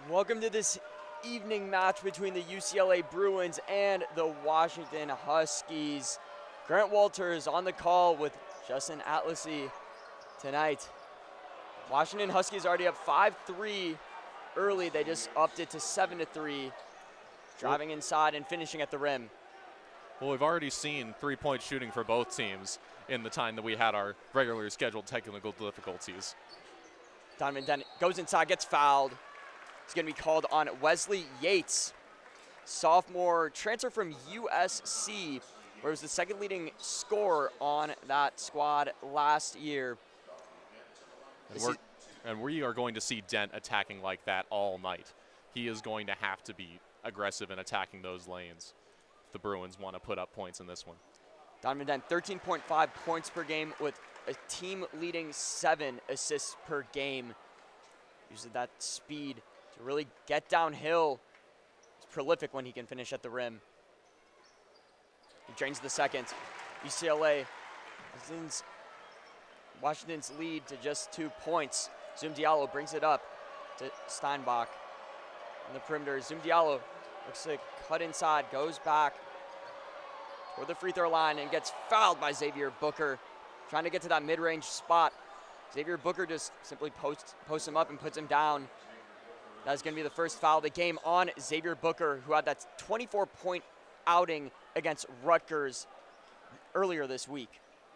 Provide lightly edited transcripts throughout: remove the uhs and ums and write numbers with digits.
Welcome to this evening match between the UCLA Bruins and the Washington Huskies. Grant Walters on the call with Justin Attlesey tonight. Washington Huskies already up 5-3 early. They just upped it to 7-3, driving inside and finishing at the rim. Well, we've already seen three-point shooting for both teams in the time that we had our regularly scheduled technical difficulties. Donovan Dent goes inside, gets fouled. It's going to be called on Wesley Yates, sophomore transfer from USC, where he was the second leading scorer on that squad last year. And we are going to see Dent attacking like that all night. He is going to have to be aggressive in attacking those lanes if the Bruins want to put up points in this one. Donovan Dent, 13.5 points per game with a team-leading 7 assists per game. Uses that speed to really get downhill. He's prolific when he can finish at the rim. He drains the second. UCLA extends Washington's lead to just 2 points. Zoom Diallo brings it up to Steinbach on the perimeter. Zoom Diallo looks to cut inside, goes back toward the free throw line and gets fouled by Xavier Booker, trying to get to that mid-range spot. Xavier Booker just simply posts him up and puts him down. That's going to be the first foul of the game on Xavier Booker, who had that 24-point outing against Rutgers earlier this week.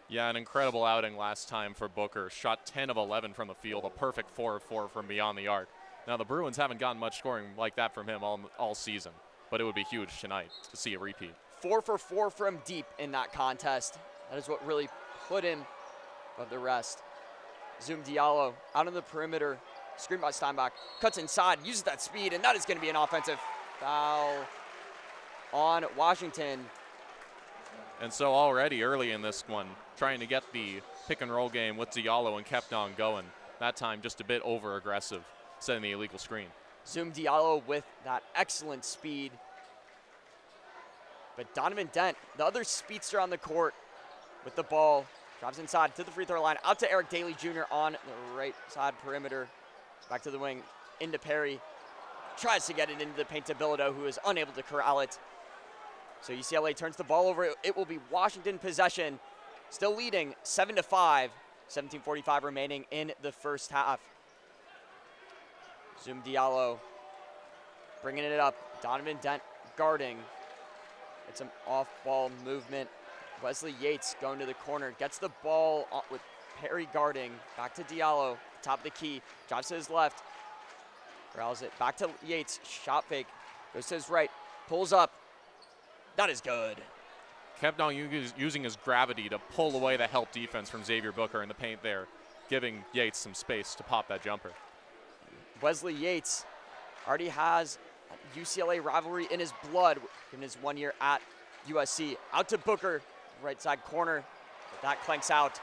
Yeah, an incredible outing last time for Booker. Shot 10 of 11 from the field, a perfect 4 of 4 from beyond the arc. Now, the Bruins haven't gotten much scoring like that from him all season, but it would be huge tonight to see a repeat. 4 for 4 from deep in that contest. That is what really put him above the rest. Zoom Diallo out on the perimeter, screened by Steinbach, cuts inside, uses that speed, and that is going to be an offensive foul on Washington. And so already early in this one, trying to get the pick-and-roll game with Diallo and kept on going. That time just a bit over-aggressive, setting the illegal screen. Zoom Diallo with that excellent speed. But Donovan Dent, the other speedster on the court with the ball, drives inside to the free throw line, out to Eric Daly Jr. on the right side perimeter. Back to the wing, into Perry. Tries to get it into the paint to Bilodeau, who is unable to corral it. So UCLA turns the ball over. It will be Washington possession. Still leading 7-5. 17:45 remaining in the first half. Zoom Diallo bringing it up. Donovan Dent guarding. It's some off-ball movement. Wesley Yates going to the corner. Gets the ball with Perry guarding. Back to Diallo. Top of the key. Drives to his left. Corrals it. Back to Yates. Shot fake. Goes to his right. Pulls up. That is good. Kept on using his gravity to pull away the help defense from Xavier Booker in the paint there, giving Yates some space to pop that jumper. Wesley Yates already has UCLA rivalry in his blood in his 1 year at USC. Out to Booker, right side corner. But that clanks out.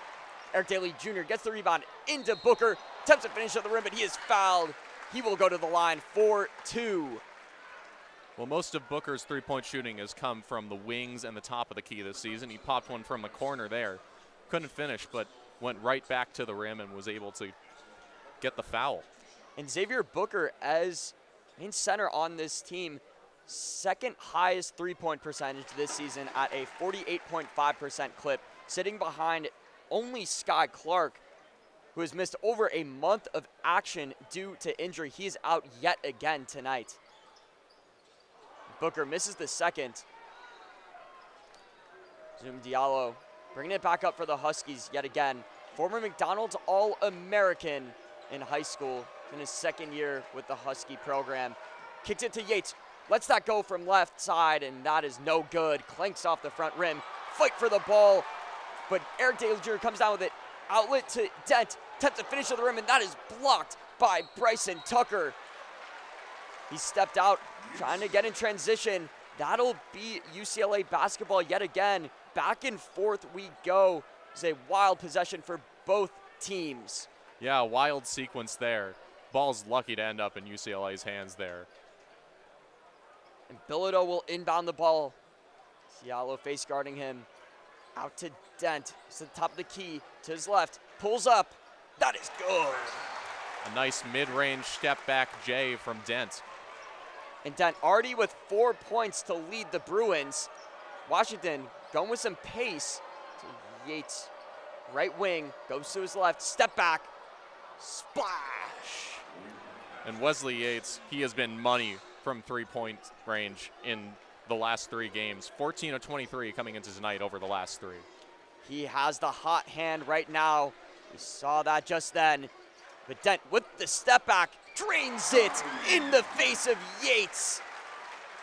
Eric Daly Jr. gets the rebound into Booker. Attempts to finish at the rim, but he is fouled. He will go to the line for 2. Well, most of Booker's three-point shooting has come from the wings and the top of the key this season. He popped one from the corner there. Couldn't finish, but went right back to the rim and was able to get the foul. And Xavier Booker, as in center on this team, second highest three-point percentage this season at a 48.5% clip, sitting behind only Sky Clark, who has missed over a month of action due to injury. He is out yet again tonight. Booker misses the second. Zoom Diallo bringing it back up for the Huskies yet again. Former McDonald's All-American in high school, in his second year with the Husky program. Kicks it to Yates, lets that go from left side, and that is no good. Clanks off the front rim, fight for the ball, but Eric Daly Jr. comes down with it. Outlet to Dent, attempts to finish at the rim, and that is blocked by Bryson Tucker. He stepped out, trying to get in transition. That'll be UCLA basketball yet again. Back and forth we go. It's a wild possession for both teams. Yeah, a wild sequence there. Ball's lucky to end up in UCLA's hands there. And Bilodeau will inbound the ball. Diallo face guarding him. Out to Dent. It's the top of the key to his left. Pulls up. That is good. A nice mid-range step back J from Dent. And Dent already with 4 points to lead the Bruins. Washington going with some pace. To Yates, right wing, goes to his left, step back, splash. And Wesley Yates, he has been money from three-point range in the last 3 games. 14 of 23 coming into tonight over the last 3. He has the hot hand right now. We saw that just then. But Dent with the step back drains it in the face of Yates.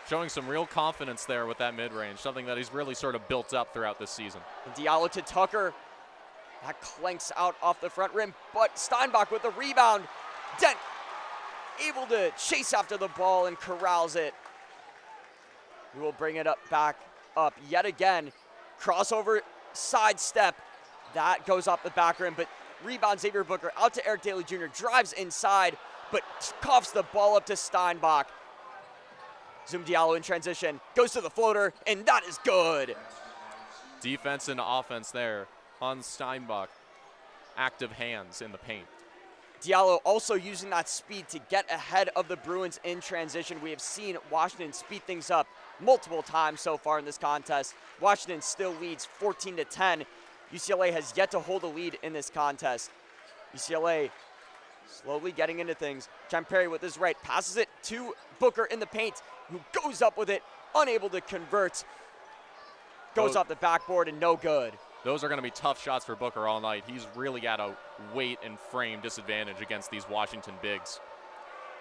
Showing some real confidence there with that mid-range, something that he's really sort of built up throughout this season. And Diallo to Tucker. That clanks out off the front rim, but Steinbach with the rebound. Dent able to chase after the ball and corrals it. We will bring it back up yet again. Crossover, sidestep. That goes off the back rim, but rebound Xavier Booker out to Eric Daly Jr. Drives inside, but coughs the ball up to Steinbach. Zoom Diallo in transition, goes to the floater, and that is good. Defense and offense there on Steinbach. Active hands in the paint. Diallo also using that speed to get ahead of the Bruins in transition. We have seen Washington speed things up multiple times so far in this contest. Washington still leads 14-10. UCLA has yet to hold a lead in this contest. UCLA slowly getting into things. John Perry with his right, passes it to Booker in the paint, who goes up with it, unable to convert. Goes off the backboard and no good. Those are going to be tough shots for Booker all night. He's really at a weight and frame disadvantage against these Washington bigs.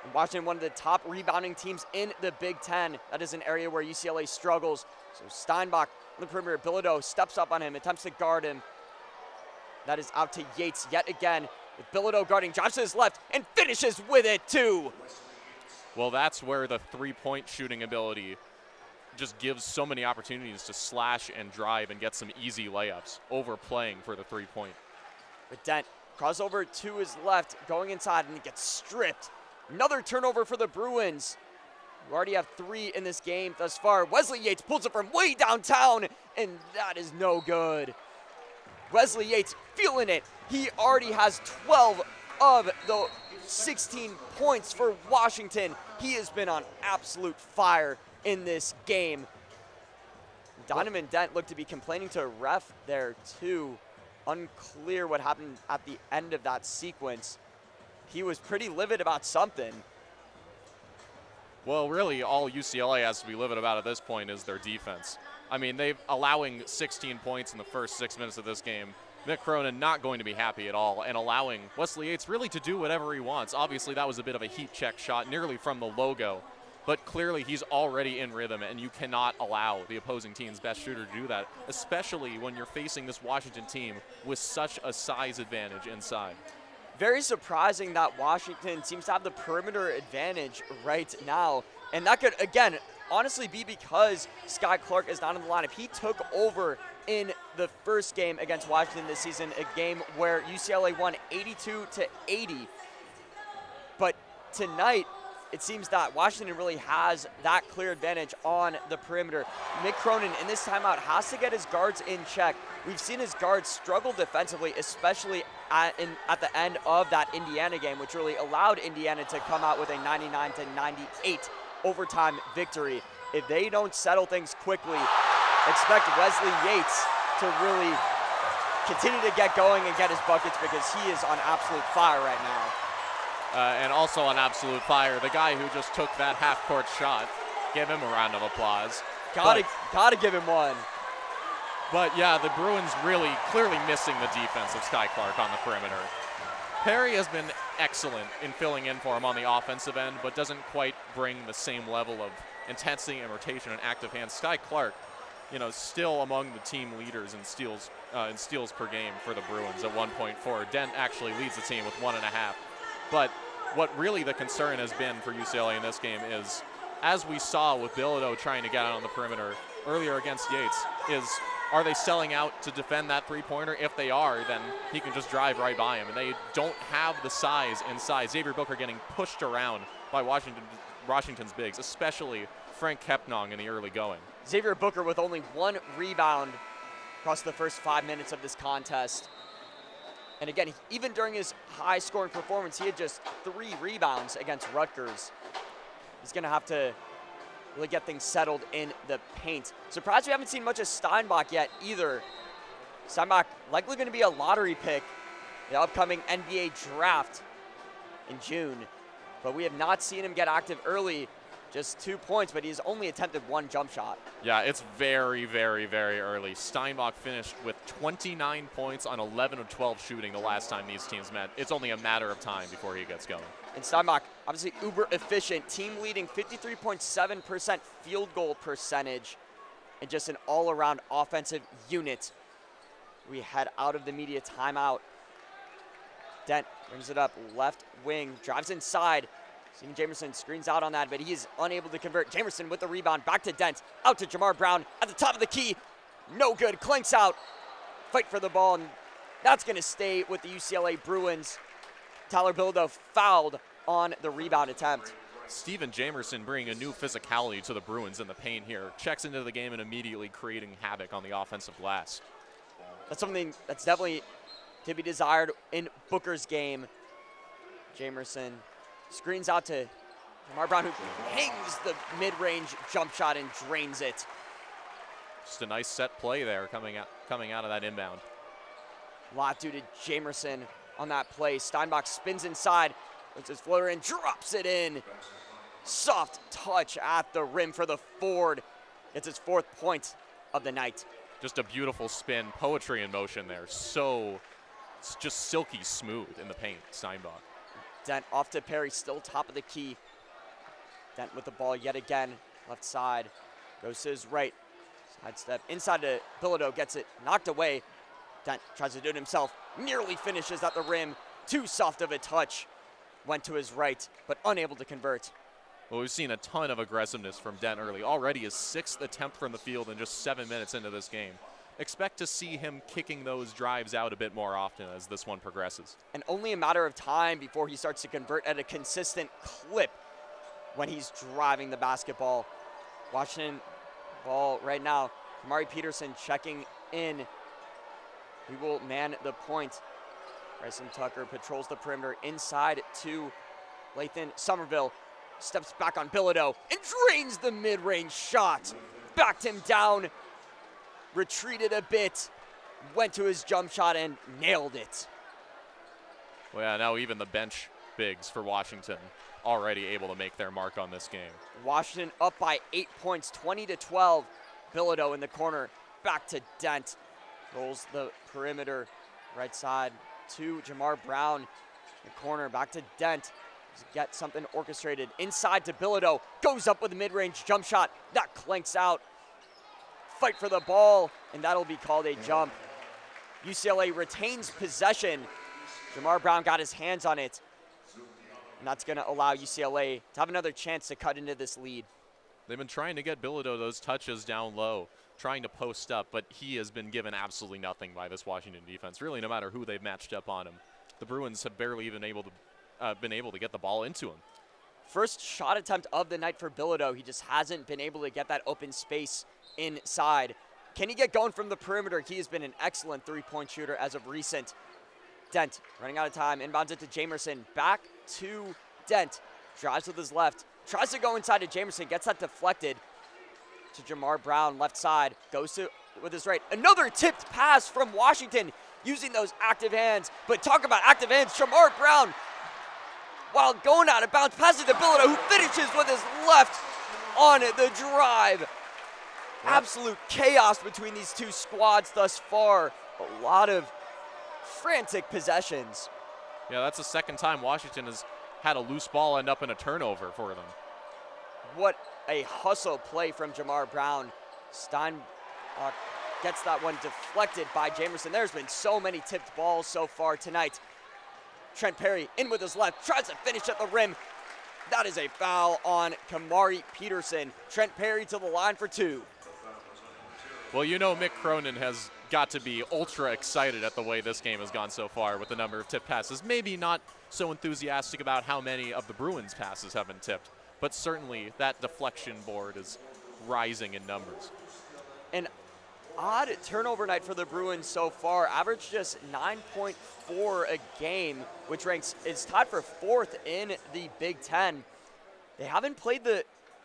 And Washington, one of the top rebounding teams in the Big Ten. That is an area where UCLA struggles. So Steinbach on the perimeter. Bilodeau steps up on him, attempts to guard him. That is out to Yates yet again. With Bilodeau guarding, drops to his left and finishes with it too. Well, that's where the three-point shooting ability just gives so many opportunities to slash and drive and get some easy layups, overplaying for the three-point. But Dent crossover to his left, going inside, and he gets stripped. Another turnover for the Bruins. We already have 3 in this game thus far. Wesley Yates pulls it from way downtown, and that is no good. Wesley Yates feeling it. He already has 12 of the 16 points for Washington. He has been on absolute fire in this game. Donovan Dent looked to be complaining to a ref there too. Unclear what happened at the end of that sequence. He was pretty livid about something. Well, really all UCLA has to be livid about at this point is their defense. I mean, they've allowing 16 points in the first 6 minutes of this game. Mick Cronin not going to be happy at all, and allowing Wesley Yates really to do whatever he wants. Obviously, that was a bit of a heat check shot, nearly from the logo. But clearly he's already in rhythm, and you cannot allow the opposing team's best shooter to do that, especially when you're facing this Washington team with such a size advantage inside. Very surprising that Washington seems to have the perimeter advantage right now. And that could, again, honestly be because Sky Clark is not in the lineup. He took over in the first game against Washington this season, a game where UCLA won 82-80. But tonight, it seems that Washington really has that clear advantage on the perimeter. Mick Cronin in this timeout has to get his guards in check. We've seen his guards struggle defensively, especially at the end of that Indiana game, which really allowed Indiana to come out with a 99-98 overtime victory. If they don't settle things quickly, expect Wesley Yates to really continue to get going and get his buckets because he is on absolute fire right now. And also on absolute fire, the guy who just took that half-court shot. Give him a round of applause. Gotta give him one. But yeah, the Bruins really clearly missing the defense of Sky Clark on the perimeter. Perry has been excellent in filling in for him on the offensive end, but doesn't quite bring the same level of intensity and rotation and active hands. Sky Clark, you know, still among the team leaders in steals per game for the Bruins at 1.4. Dent actually leads the team with 1.5. But what really the concern has been for UCLA in this game is, as we saw with Bilodeau trying to get out on the perimeter earlier against Yates, is are they selling out to defend that three-pointer? If they are, then he can just drive right by him. And they don't have the size inside. Xavier Booker getting pushed around by Washington's bigs, especially Frank Kepnong in the early going. Xavier Booker with only 1 rebound across the first 5 minutes of this contest. And again, even during his high-scoring performance, he had just 3 rebounds against Rutgers. He's going to have to really get things settled in the paint. Surprised we haven't seen much of Steinbach yet either. Steinbach likely going to be a lottery pick in the upcoming NBA draft in June. But we have not seen him get active early. Just 2 points, but he's only attempted 1 jump shot. Yeah, it's very, very, very early. Steinbach finished with 29 points on 11 of 12 shooting the last time these teams met. It's only a matter of time before he gets going. And Steinbach, obviously uber efficient, team leading 53.7% field goal percentage, and just an all-around offensive unit. We head out of the media timeout. Dent brings it up, left wing, drives inside. Steven Jamerson screens out on that, but he is unable to convert. Jamerson with the rebound, back to Dent, out to Jamar Brown at the top of the key. No good, clinks out. Fight for the ball, and that's going to stay with the UCLA Bruins. Tyler Bilodeau fouled on the rebound attempt. Steven Jamerson bringing a new physicality to the Bruins in the paint here. Checks into the game and immediately creating havoc on the offensive glass. That's something that's definitely to be desired in Booker's game. Jamerson screens out to Jamar Brown, who hangs the mid-range jump shot and drains it. Just a nice set play there coming out of that inbound. A lot due to Jamerson on that play. Steinbach spins inside, puts his floater in, drops it in. Soft touch at the rim for the Ford. Gets his 4th point of the night. Just a beautiful spin, poetry in motion there. So, it's just silky smooth in the paint, Steinbach. Dent off to Perry, still top of the key. Dent with the ball yet again, left side. Goes to his right, side step, inside to Bilodeau, gets it knocked away. Dent tries to do it himself, nearly finishes at the rim. Too soft of a touch. Went to his right, but unable to convert. Well, we've seen a ton of aggressiveness from Dent early. Already his 6th attempt from the field in just 7 minutes into this game. Expect to see him kicking those drives out a bit more often as this one progresses. And only a matter of time before he starts to convert at a consistent clip when he's driving the basketball. Washington ball right now. Kamari Peterson checking in. He will man the point. Bryson Tucker patrols the perimeter inside to Lathan Somerville. Steps back on Bilodeau and drains the mid-range shot. Backed him down. Retreated a bit, went to his jump shot and nailed it. Well, yeah, now even the bench bigs for Washington already able to make their mark on this game. Washington up by 8 points, 20-12. Bilodeau in the corner, back to Dent. Rolls the perimeter, right side to Jamar Brown. In the corner, back to Dent. Get something orchestrated. Inside to Bilodeau, goes up with a mid-range jump shot. That clanks out. Fight for the ball, and that'll be called a jump. UCLA retains possession. Jamar Brown got his hands on it, and that's going to allow UCLA to have another chance to cut into this lead. They've been trying to get Bilodeau those touches down low, trying to post up, but he has been given absolutely nothing by this Washington defense, really no matter who they've matched up on him. The Bruins have barely even been able to get the ball into him. First shot attempt of the night for Bilodeau. He just hasn't been able to get that open space inside. Can he get going from the perimeter? He has been an excellent 3-point shooter as of recent. Dent running out of time, inbounds it to Jamerson. Back to Dent, drives with his left, tries to go inside to Jamerson, gets that deflected to Jamar Brown, left side, goes to with his right. Another tipped pass from Washington using those active hands. But talk about active hands, Jamar Brown, while going out of bounds, passes to Bilodeau, who finishes with his left on the drive. Absolute chaos between these two squads thus far. A lot of frantic possessions. Yeah, that's the second time Washington has had a loose ball end up in a turnover for them. What a hustle play from Jamar Brown. Steinbach gets that one deflected by Jamerson. There's been so many tipped balls so far tonight. Trent Perry in with his left, tries to finish at the rim. That is a foul on Kamari Peterson. Trent Perry to the line for 2. Well, you know Mick Cronin has got to be ultra excited at the way this game has gone so far with the number of tipped passes. Maybe not so enthusiastic about how many of the Bruins passes have been tipped, but certainly that deflection board is rising in numbers. And odd turnover night for the Bruins so far. Average just 9.4 a game, which is tied for 4th in the Big Ten. They haven't played the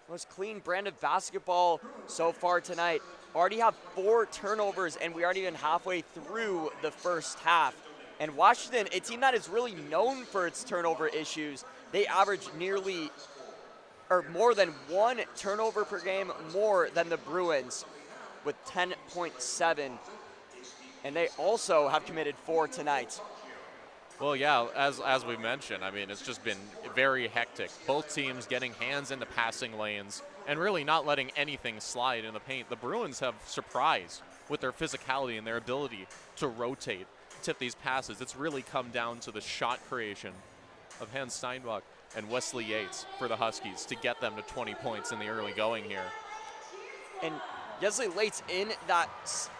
most clean brand of basketball so far tonight. Already have 4 turnovers, and we aren't even halfway through the first half. And Washington, a team that is really known for its turnover issues, they average more than 1 turnover per game more than the Bruins with 10.7. And they also have committed 4 tonight. Well, yeah, as we mentioned, I mean, it's just been very hectic. Both teams getting hands into passing lanes and really not letting anything slide in the paint. The Bruins have surprised with their physicality and their ability to rotate, tip these passes. It's really come down to the shot creation of Hans Steinbach and Wesley Yates for the Huskies to get them to 20 points in the early going here. And Wesley Yates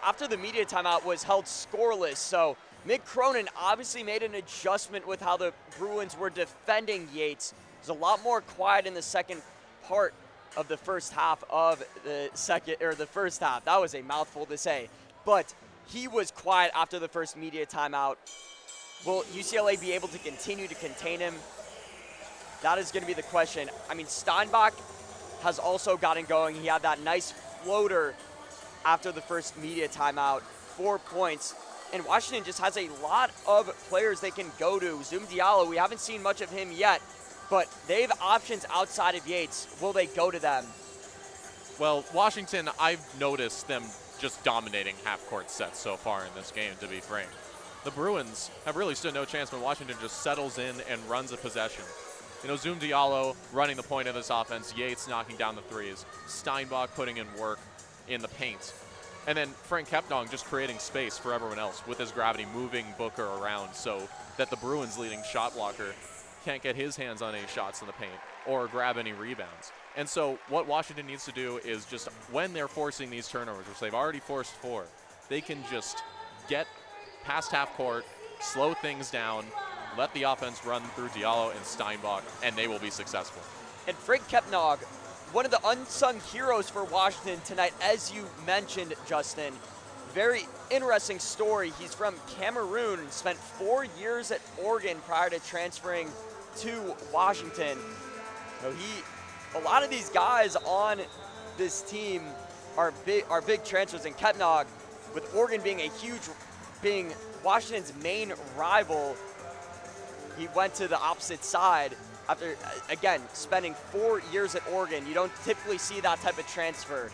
after the media timeout was held scoreless, so Mick Cronin obviously made an adjustment with how the Bruins were defending Yates. It was a lot more quiet in the second part of the first half of the first half. That was a mouthful to say, but he was quiet after the first media timeout. Will UCLA be able to continue to contain him? That is going to be the question. I mean, Steinbach has also gotten going. He had that nice floater after the first media timeout, 4 points. And Washington just has a lot of players they can go to. Zoom Diallo, we haven't seen much of him yet, but they have options outside of Yates. Will they go to them? Well, Washington, I've noticed them just dominating half-court sets so far in this game, to be frank. The Bruins have really stood no chance when Washington just settles in and runs a possession. You know, Zoom Diallo running the point of this offense, Yates knocking down the threes, Steinbach putting in work in the paint. And then Frank Kepnong just creating space for everyone else with his gravity, moving Booker around so that the Bruins' leading shot blocker can't get his hands on any shots in the paint or grab any rebounds. And so what Washington needs to do is just, when they're forcing these turnovers, which they've already forced 4, they can just get past half court, slow things down, let the offense run through Diallo and Steinbach, and they will be successful. And Frank Kepnong, one of the unsung heroes for Washington tonight, as you mentioned, Justin. Very interesting story. He's from Cameroon, spent 4 years at Oregon prior to transferring to Washington. So a lot of these guys on this team are big transfers, and Kepnong, with Oregon being Washington's main rival, he went to the opposite side after, again, spending 4 years at Oregon. You don't typically see that type of transfer.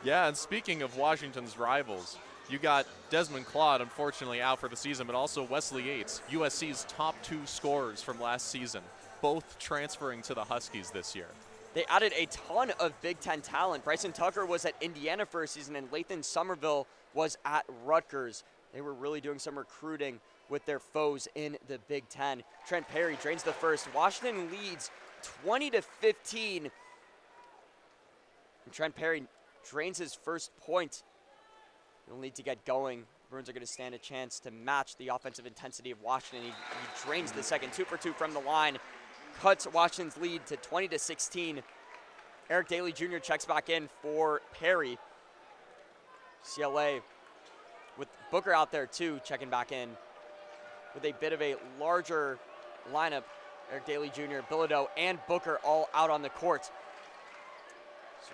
Yeah, and speaking of Washington's rivals, you got Desmond Claude, unfortunately, out for the season, but also Wesley Yates, USC's top 2 scorers from last season, both transferring to the Huskies this year. They added a ton of Big Ten talent. Bryson Tucker was at Indiana for a season, and Lathan Somerville was at Rutgers. They were really doing some recruiting with their foes in the Big Ten. Trent Perry drains the first. Washington leads 20-15. And Trent Perry drains his first point. He'll need to get going. Bruins are going to stand a chance to match the offensive intensity of Washington. He drains the second, 2 for 2 from the line. Cuts Washington's lead to 20-16. Eric Daly Jr. checks back in for Perry. UCLA with Booker out there too, checking back in with a bit of a larger lineup. Eric Daly Jr., Bilodeau, and Booker all out on the court.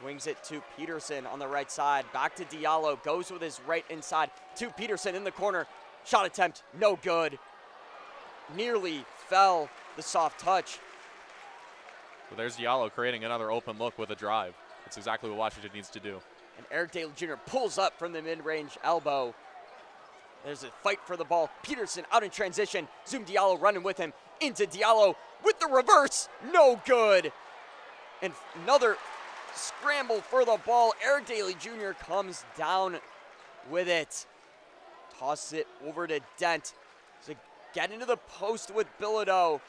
Swings it to Peterson on the right side. Back to Diallo, goes with his right inside to Peterson in the corner. Shot attempt, no good. Nearly fell, the soft touch. So there's Diallo creating another open look with a drive. That's exactly what Washington needs to do. And Eric Daly Jr. pulls up from the mid-range elbow. There's a fight for the ball. Peterson out in transition. Zoom Diallo running with him. Into Diallo with the reverse. No good. And another scramble for the ball. Eric Daly Jr. comes down with it. Tosses it over to Dent. To get into the post with Bilodeau.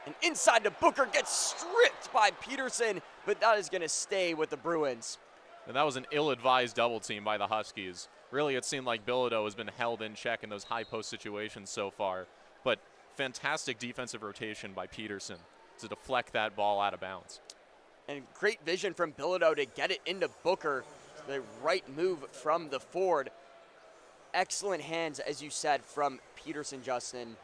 And inside to Booker, gets stripped by Peterson, but that is going to stay with the Bruins. And that was an ill-advised double team by the Huskies. Really, it seemed like Bilodeau has been held in check in those high post situations so far. But fantastic defensive rotation by Peterson to deflect that ball out of bounds. And great vision from Bilodeau to get it into Booker. the right move from the forward. Excellent hands, as you said, from Peterson, Justin. And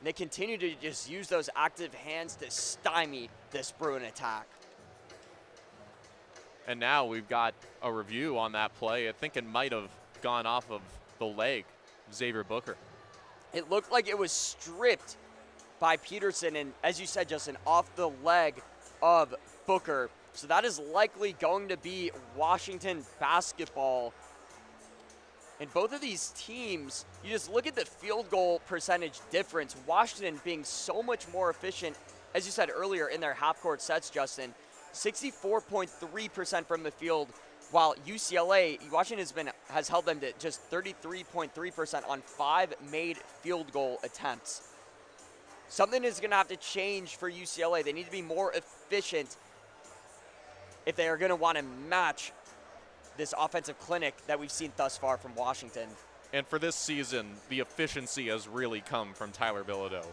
they continue to just use those active hands to stymie this Bruin attack. And now we've got a review on that play. I think it might have gone off of the leg of Xavier Booker. It looked like it was stripped by Peterson, and as you said, Justin, off the leg of Booker. So that is likely going to be Washington basketball. And both of these teams, you just look at the field goal percentage difference. Washington being so much more efficient, as you said earlier, in their half-court sets, Justin. 64.3% from the field, while UCLA, Washington has held them to just 33.3% on 5 made field goal attempts. Something is going to have to change for UCLA. They need to be more efficient if they are going to want to match this offensive clinic that we've seen thus far from Washington. And for this season, the efficiency has really come from Tyler Bilodeau.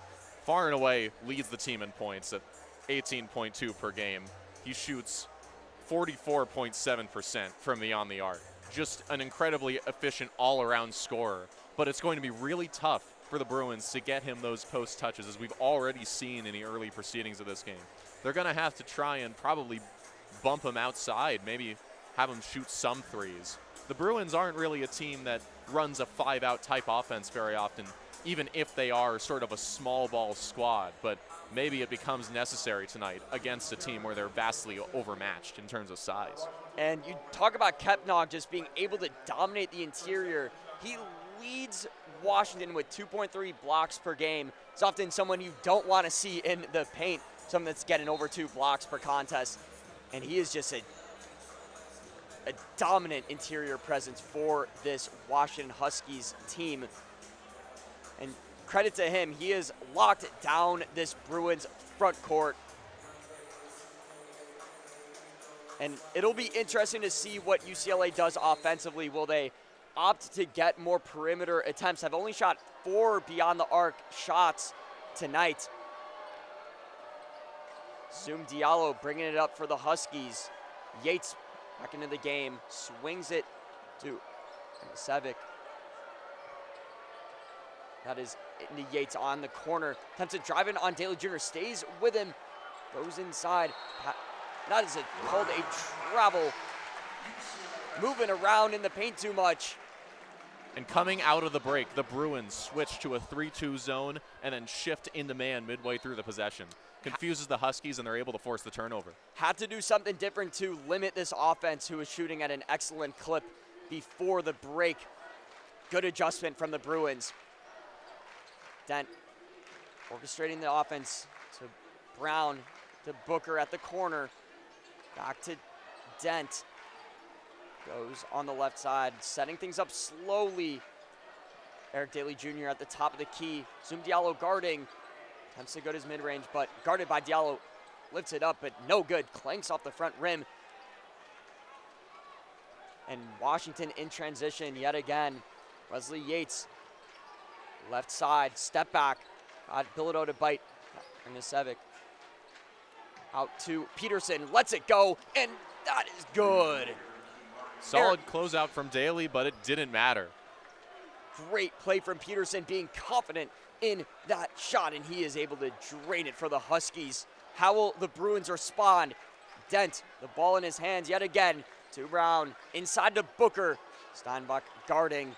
Far and away leads the team in points at 18.2 per game. He shoots 44.7% from beyond the arc. Just an incredibly efficient all-around scorer. But it's going to be really tough for the Bruins to get him those post touches, as we've already seen in the early proceedings of this game. They're going to have to try and probably bump him outside, maybe have him shoot some threes. The Bruins aren't really a team that runs a 5-out type offense very often, even if they are sort of a small ball squad, but maybe it becomes necessary tonight against a team where they're vastly overmatched in terms of size. And you talk about Kepnog just being able to dominate the interior. He leads Washington with 2.3 blocks per game. It's often someone you don't want to see in the paint, someone that's getting over 2 blocks per contest. And he is just a dominant interior presence for this Washington Huskies team. And credit to him, he has locked down this Bruins front court. And it'll be interesting to see what UCLA does offensively. Will they opt to get more perimeter attempts? Have only shot 4 beyond the arc shots tonight. Zoom Diallo bringing it up for the Huskies. Yates back into the game, swings it to Sevic. That is into Yates on the corner. Attempts to drive in on Daly Jr., stays with him, goes inside. That is called a travel. Moving around in the paint too much. And coming out of the break, the Bruins switch to a 3-2 zone and then shift into man midway through the possession. Confuses the Huskies, and they're able to force the turnover. Had to do something different to limit this offense, who was shooting at an excellent clip before the break. Good adjustment from the Bruins. Dent orchestrating the offense to Brown, to Booker at the corner. Back to Dent. Goes on the left side, setting things up slowly. Eric Daly Jr. at the top of the key. Zoom Diallo guarding. Attempts to go to his mid-range, but guarded by Diallo. Lifts it up, but no good. Clanks off the front rim. And Washington in transition yet again. Wesley Yates, left side, step back. Got Bilodeau to bite. Sevic. Out to Peterson, lets it go, and that is good. Solid closeout from Daly, but it didn't matter. Great play from Peterson, being confident in that shot, and he is able to drain it for the Huskies. How will the Bruins respond? Dent, the ball in his hands yet again to Brown, inside to Booker. Steinbach guarding,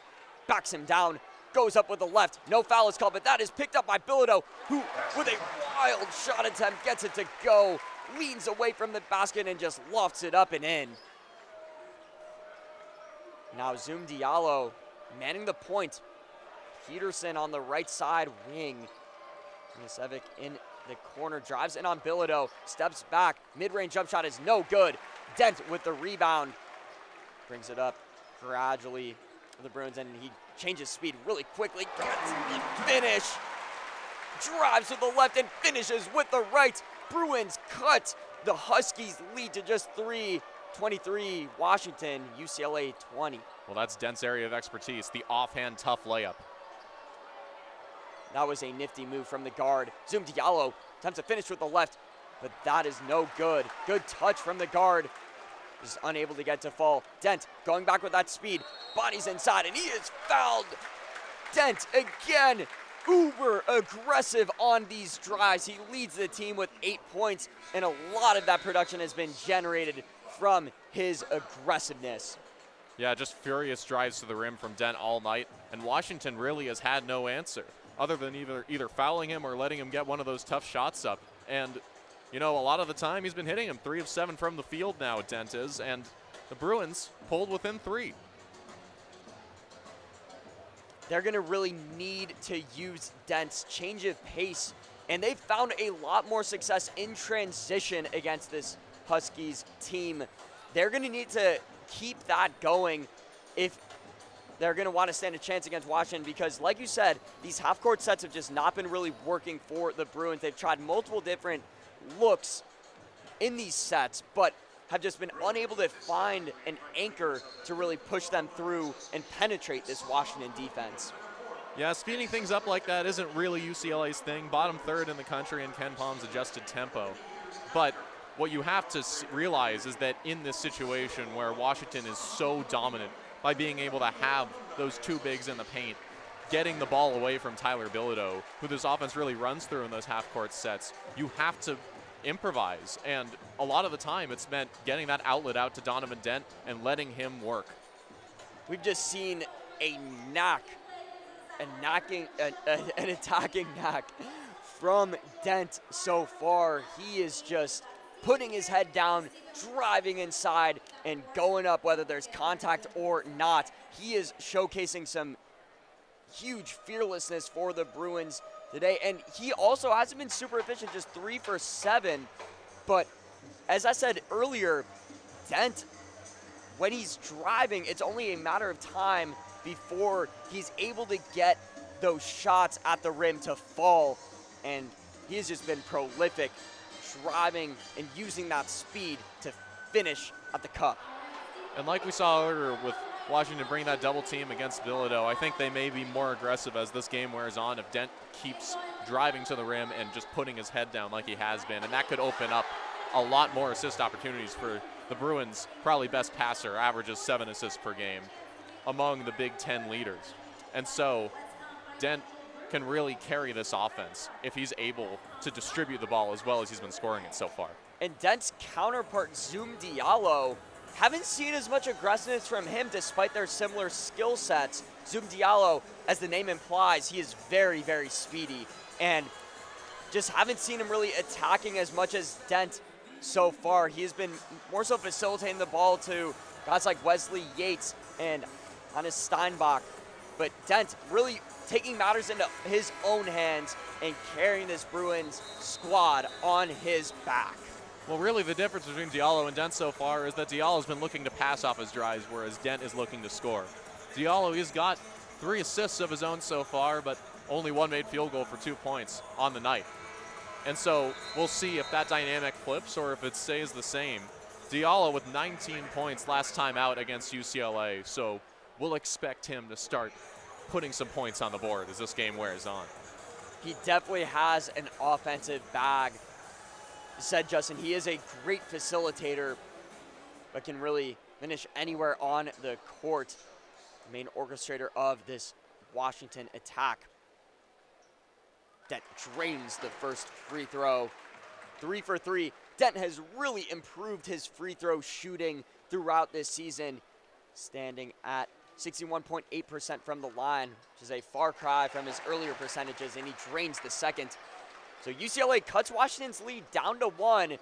backs him down, goes up with the left. No foul is called, but that is picked up by Bilodeau, who, with a wild shot attempt, gets it to go, leans away from the basket and just lofts it up and in. Now Zoom Diallo manning the point. Peterson on the right side wing. Sevic in the corner, drives in on Bilodeau, steps back, mid-range jump shot is no good. Dent with the rebound, brings it up gradually for the Bruins, and he changes speed really quickly, gets the finish, drives to the left and finishes with the right. Bruins cut the Huskies lead to just 3. 23, Washington, UCLA 20. Well, that's Dent's area of expertise, the offhand tough layup. That was a nifty move from the guard. Zoom Diallo attempts to finish with the left, but that is no good. Good touch from the guard. is unable to get to fall. Dent going back with that speed. Bodies inside, and he is fouled. Dent again, uber aggressive on these drives. He leads the team with 8 points, and a lot of that production has been generated from his aggressiveness. Yeah, just furious drives to the rim from Dent all night, and Washington really has had no answer other than either fouling him or letting him get one of those tough shots up. And, you know, a lot of the time he's been hitting him. 3 of 7 from the field now, Dent is, and the Bruins pulled within 3. They're going to really need to use Dent's change of pace, and they've found a lot more success in transition against this Huskies team. They're going to need to keep that going if they're going to want to stand a chance against Washington, because like you said, these half-court sets have just not been really working for the Bruins. They've tried multiple different looks in these sets, but have just been unable to find an anchor to really push them through and penetrate this Washington defense. Yeah, speeding things up like that isn't really UCLA's thing. Bottom third in the country in Ken Palm's adjusted tempo. But what you have to realize is that in this situation where Washington is so dominant by being able to have those 2 bigs in the paint, getting the ball away from Tyler Bilodeau, who this offense really runs through in those half-court sets, you have to improvise. And a lot of the time it's meant getting that outlet out to Donovan Dent and letting him work. We've just seen an attacking knack from Dent so far. He is just putting his head down, driving inside, and going up whether there's contact or not. He is showcasing some huge fearlessness for the Bruins today, and he also hasn't been super efficient, just 3 for 7. But as I said earlier, Dent, when he's driving, it's only a matter of time before he's able to get those shots at the rim to fall, and he has just been prolific driving and using that speed to finish at the cup. And like we saw earlier with Washington bring that double team against Bilodeau, I think they may be more aggressive as this game wears on if Dent keeps driving to the rim and just putting his head down like he has been. And that could open up a lot more assist opportunities for the Bruins. Probably best passer, averages 7 assists per game among the Big Ten leaders. And so Dent can really carry this offense if he's able to distribute the ball as well as he's been scoring it so far. And Dent's counterpart, Zoom Diallo, haven't seen as much aggressiveness from him despite their similar skill sets. Zoom Diallo, as the name implies, he is very, very speedy, and just haven't seen him really attacking as much as Dent so far. He has been more so facilitating the ball to guys like Wesley Yates and Hannes Steinbach, but Dent really taking matters into his own hands and carrying this Bruins squad on his back. Well, really the difference between Diallo and Dent so far is that Diallo's been looking to pass off his drives, whereas Dent is looking to score. Diallo, he's got 3 assists of his own so far, but only 1 made field goal for 2 points on the night. And so we'll see if that dynamic flips or if it stays the same. Diallo with 19 points last time out against UCLA, so we'll expect him to start putting some points on the board as this game wears on. He definitely has an offensive bag. You said, Justin, he is a great facilitator, but can really finish anywhere on the court. The main orchestrator of this Washington attack. Dent drains the first free throw. 3 for 3. Dent has really improved his free throw shooting throughout this season, standing at 61.8% from the line, which is a far cry from his earlier percentages, and he drains the second. So UCLA cuts Washington's lead down to 1.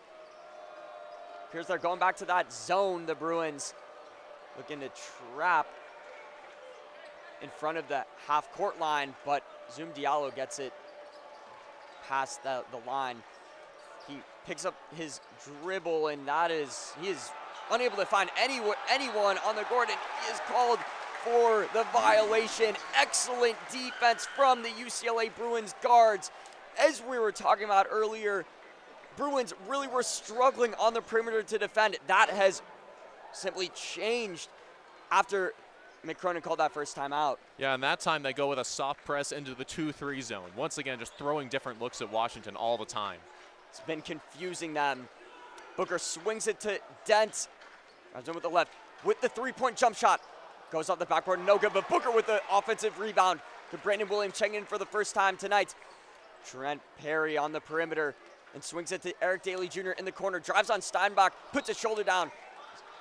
Appears they're going back to that zone, the Bruins, looking to trap in front of the half-court line, but Zoom Diallo gets it past the line. He picks up his dribble, and he is unable to find anyone on the court, and he is called for the violation. Excellent defense from the UCLA Bruins guards. As we were talking about earlier, Bruins really were struggling on the perimeter to defend. That has simply changed after McCronin called that first time out. Yeah, and that time they go with a soft press into the 2-3 zone. Once again, just throwing different looks at Washington all the time. It's been confusing them. Booker swings it to Dent. Drives in with the left, with the three-point jump shot. Goes off the backboard, no good, but Booker with the offensive rebound. To Brandon Williams checking in for the first time tonight. Trent Perry on the perimeter and swings it to Eric Daly Jr. in the corner. Drives on Steinbach, puts his shoulder down,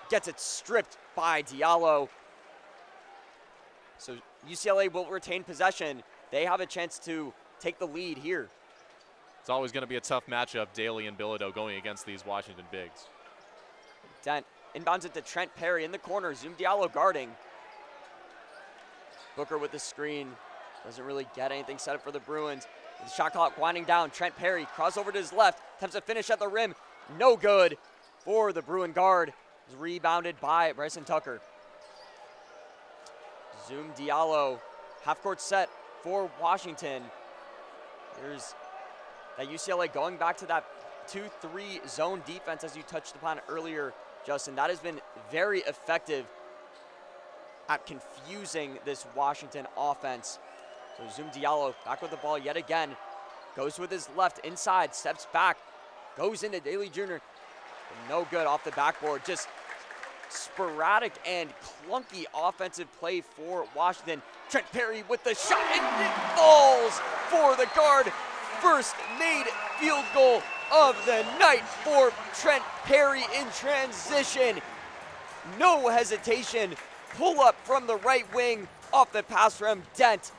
gets it stripped by Diallo. So UCLA will retain possession. They have a chance to take the lead here. It's always going to be a tough matchup, Daly and Bilodeau going against these Washington bigs. Dent inbounds it to Trent Perry in the corner. Zoom Diallo guarding. Booker with the screen. Doesn't really get anything set up for the Bruins. The shot clock winding down. Trent Perry crossover to his left. Attempts to finish at the rim. No good for the Bruin guard. Rebounded by Bryson Tucker. Zoom Diallo. Half-court set for Washington. There's that UCLA going back to that 2-3 zone defense as you touched upon earlier, Justin. That has been very effective at confusing this Washington offense. So Zoom Diallo back with the ball yet again. Goes with his left inside, steps back, goes into Daly Jr. No good off the backboard. Just sporadic and clunky offensive play for Washington. Trent Perry with the shot, and it falls for the guard. First made field goal of the night for Trent Perry in transition. No hesitation. Pull up from the right wing off the pass from Dent.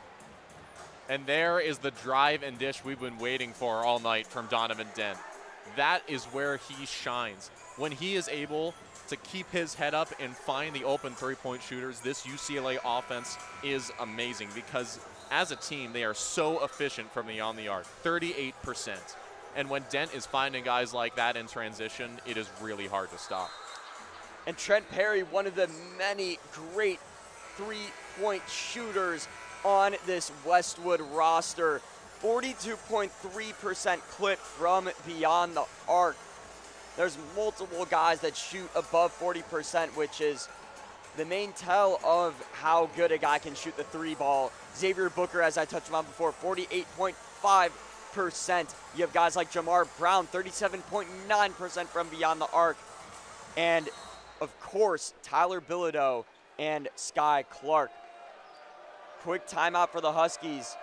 And there is the drive and dish we've been waiting for all night from Donovan Dent. That is where he shines. When he is able to keep his head up and find the open three-point shooters, this UCLA offense is amazing because as a team, they are so efficient from beyond the arc, 38%. And when Dent is finding guys like that in transition, it is really hard to stop. And Trent Perry, one of the many great three-point shooters on this Westwood roster. 42.3% clip from beyond the arc. There's multiple guys that shoot above 40%, which is the main tell of how good a guy can shoot the three ball. Xavier Booker, as I touched on before, 48.5%. You have guys like Jamar Brown, 37.9% from beyond the arc. And, of course, Tyler Bilodeau and Sky Clark. Quick timeout for the Huskies.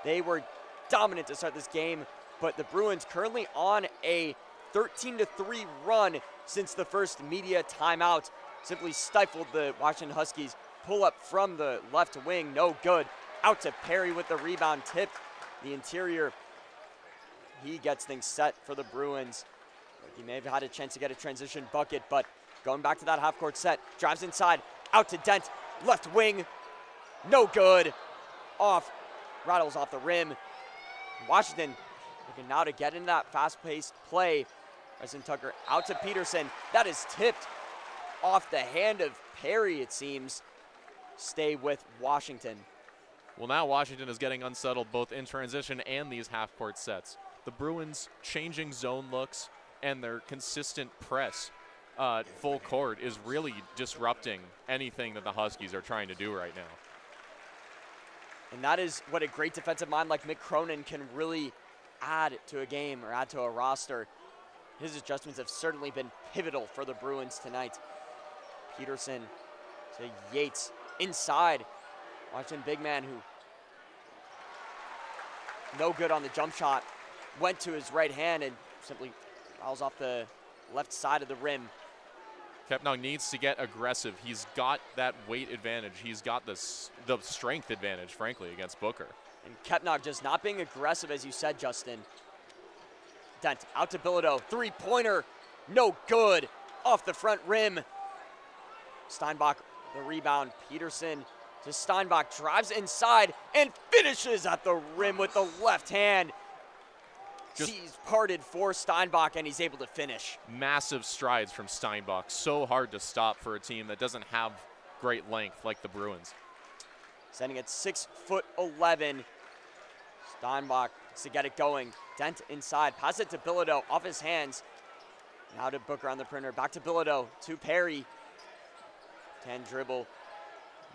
They were dominant to start this game, but the Bruins currently on a 13-3 run since the first media timeout. Simply stifled the Washington Huskies. Pull up from the left wing, no good. Out to Perry with the rebound, tipped the interior. He gets things set for the Bruins. He may have had a chance to get a transition bucket, but going back to that half-court set, drives inside, out to Dent, left wing, no good. Off, rattles off the rim. Washington looking now to get into that fast-paced play. Bryson Tucker out to Peterson. That is tipped off the hand of Perry, it seems. Stay with Washington. Well, now Washington is getting unsettled both in transition and these half-court sets. The Bruins changing zone looks and their consistent press full court is really disrupting anything that the Huskies are trying to do right now. And that is what a great defensive mind like Mick Cronin can really add to a game or add to a roster. His adjustments have certainly been pivotal for the Bruins tonight. Peterson to Yates inside. Washington big man who no good on the jump shot. Went to his right hand and simply fouls off the left side of the rim. Kepnog needs to get aggressive. He's got that weight advantage. He's got the strength advantage, frankly, against Booker. And Kepnog just not being aggressive, as you said, Justin. Dent out to Bilodeau. Three-pointer, no good. Off the front rim. Steinbach, the rebound. Peterson to Steinbach, drives inside and finishes at the rim with the left hand. He's parted for Steinbach, and he's able to finish. Massive strides from Steinbach. So hard to stop for a team that doesn't have great length like the Bruins. Standing at 6'11". Steinbach to get it going. Dent inside. Pass it to Bilodeau off his hands. Now to Booker on the perimeter. Back to Bilodeau. To Perry. 10 dribble.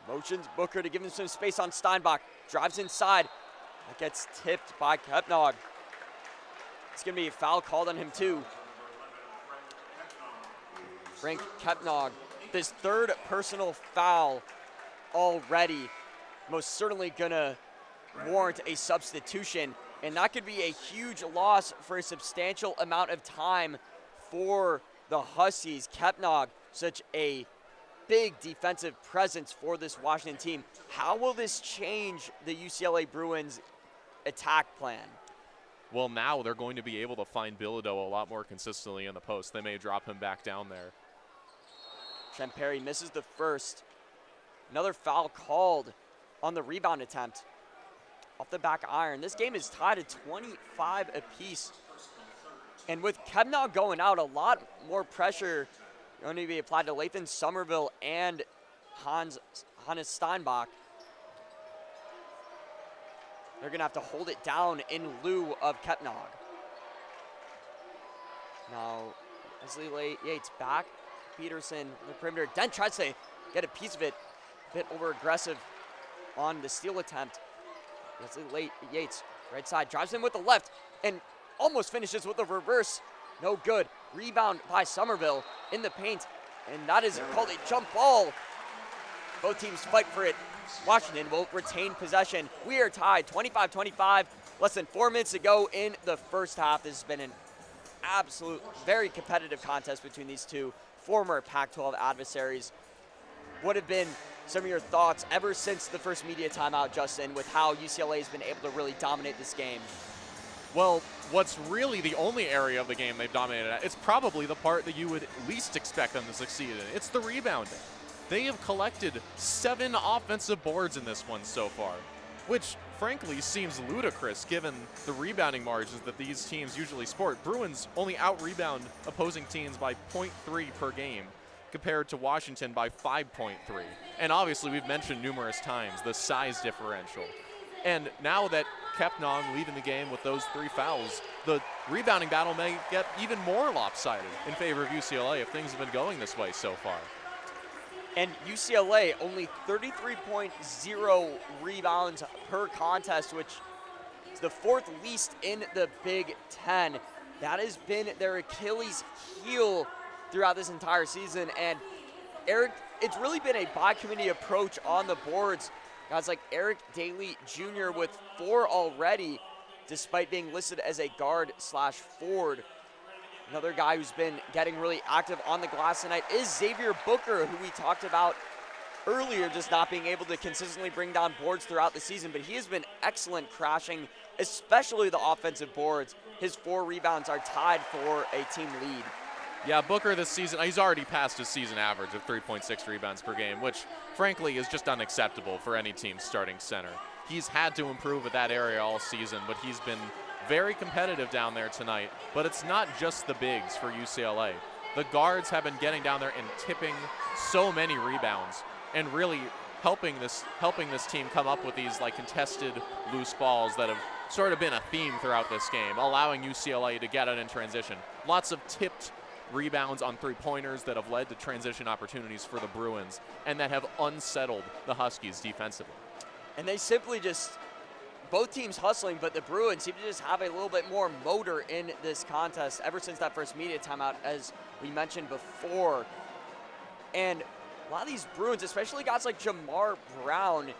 Motions Booker to give him some space on Steinbach. Drives inside. That gets tipped by Kepnog. It's going to be a foul called on him too. Frank Kepnog this third personal foul already, most certainly gonna warrant a substitution, and that could be a huge loss for a substantial amount of time for the Huskies. Kepnog, such a big defensive presence for this Washington team. How will this change the UCLA Bruins attack plan? Well, now they're going to be able to find Bilodeau a lot more consistently in the post. They may drop him back down there. Trent Perry misses the first. Another foul called on the rebound attempt off the back iron. This game is tied at 25 apiece. And with Kepnog going out, a lot more pressure going to be applied to Lathan Somerville and Hannes Steinbach. They're going to have to hold it down in lieu of Kepnog. Now, Leslie Yates back. Peterson in the perimeter. Dent tries to get a piece of it. A bit over-aggressive on the steal attempt. Leslie Yates, right side, drives in with the left and almost finishes with a reverse. No good. Rebound by Somerville in the paint, and that is called a jump ball. Both teams fight for it. Washington will retain possession. We are tied 25-25. Less than 4 minutes to go in the first half. This has been an absolute, very competitive contest between these two former Pac-12 adversaries. What have been some of your thoughts ever since the first media timeout, Justin, with how UCLA has been able to really dominate this game? Well, what's really the only area of the game they've dominated at, it's probably the part that you would least expect them to succeed in. It's the rebounding. They have collected 7 offensive boards in this one so far, which frankly seems ludicrous given the rebounding margins that these teams usually sport. Bruins only out-rebound opposing teams by 0.3 per game, compared to Washington by 5.3. And obviously we've mentioned numerous times the size differential. And now that Kepnog leading the game with those 3 fouls, the rebounding battle may get even more lopsided in favor of UCLA if things have been going this way so far. And UCLA only 33.0 rebounds per contest, which is the 4th least in the Big Ten. That has been their Achilles heel throughout this entire season. And Eric, it's really been a by-committee approach on the boards. Guys like Eric Daly Jr. with 4 already, despite being listed as a guard/forward. Another guy who's been getting really active on the glass tonight is Xavier Booker, who we talked about earlier, just not being able to consistently bring down boards throughout the season, but he has been excellent crashing, especially the offensive boards. His 4 rebounds are tied for a team lead. Yeah, Booker this season, he's already passed his season average of 3.6 rebounds per game, which frankly is just unacceptable for any team starting center. He's had to improve at that area all season, but he's been very competitive down there tonight. But it's not just the bigs for UCLA. The guards have been getting down there and tipping so many rebounds and really helping this team come up with these like contested loose balls that have sort of been a theme throughout this game, allowing UCLA to get out in transition. Lots of tipped rebounds on 3-pointers that have led to transition opportunities for the Bruins and that have unsettled the Huskies defensively. And they simply just, both teams hustling, but the Bruins seem to just have a little bit more motor in this contest ever since that first media timeout, as we mentioned before. And a lot of these Bruins, especially guys like Jamar Brown,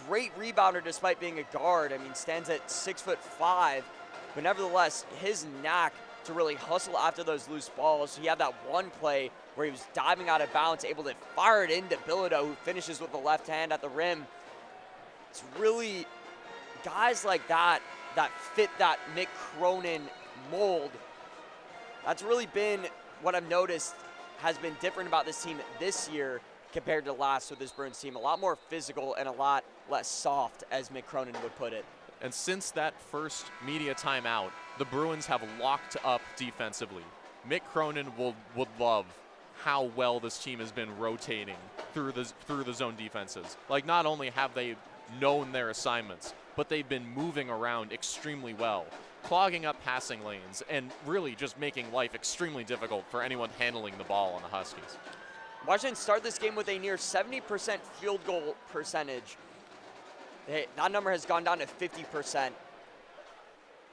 great rebounder despite being a guard. I mean, stands at 6'5", but nevertheless, his knack to really hustle after those loose balls. He had that one play where he was diving out of bounds, able to fire it into Bilodeau, who finishes with the left hand at the rim. It's really guys like that that fit that Mick Cronin mold. That's really been what I've noticed has been different about this team this year compared to last with this Bruins team. A lot more physical and a lot less soft, as Mick Cronin would put it. And since that first media timeout, the Bruins have locked up defensively. Mick Cronin would love how well this team has been rotating through the zone defenses. Like, not only have they known their assignments, but they've been moving around extremely well, clogging up passing lanes and really just making life extremely difficult for anyone handling the ball on the Huskies. Washington started this game with a near 70% field goal percentage. That number has gone down to 50%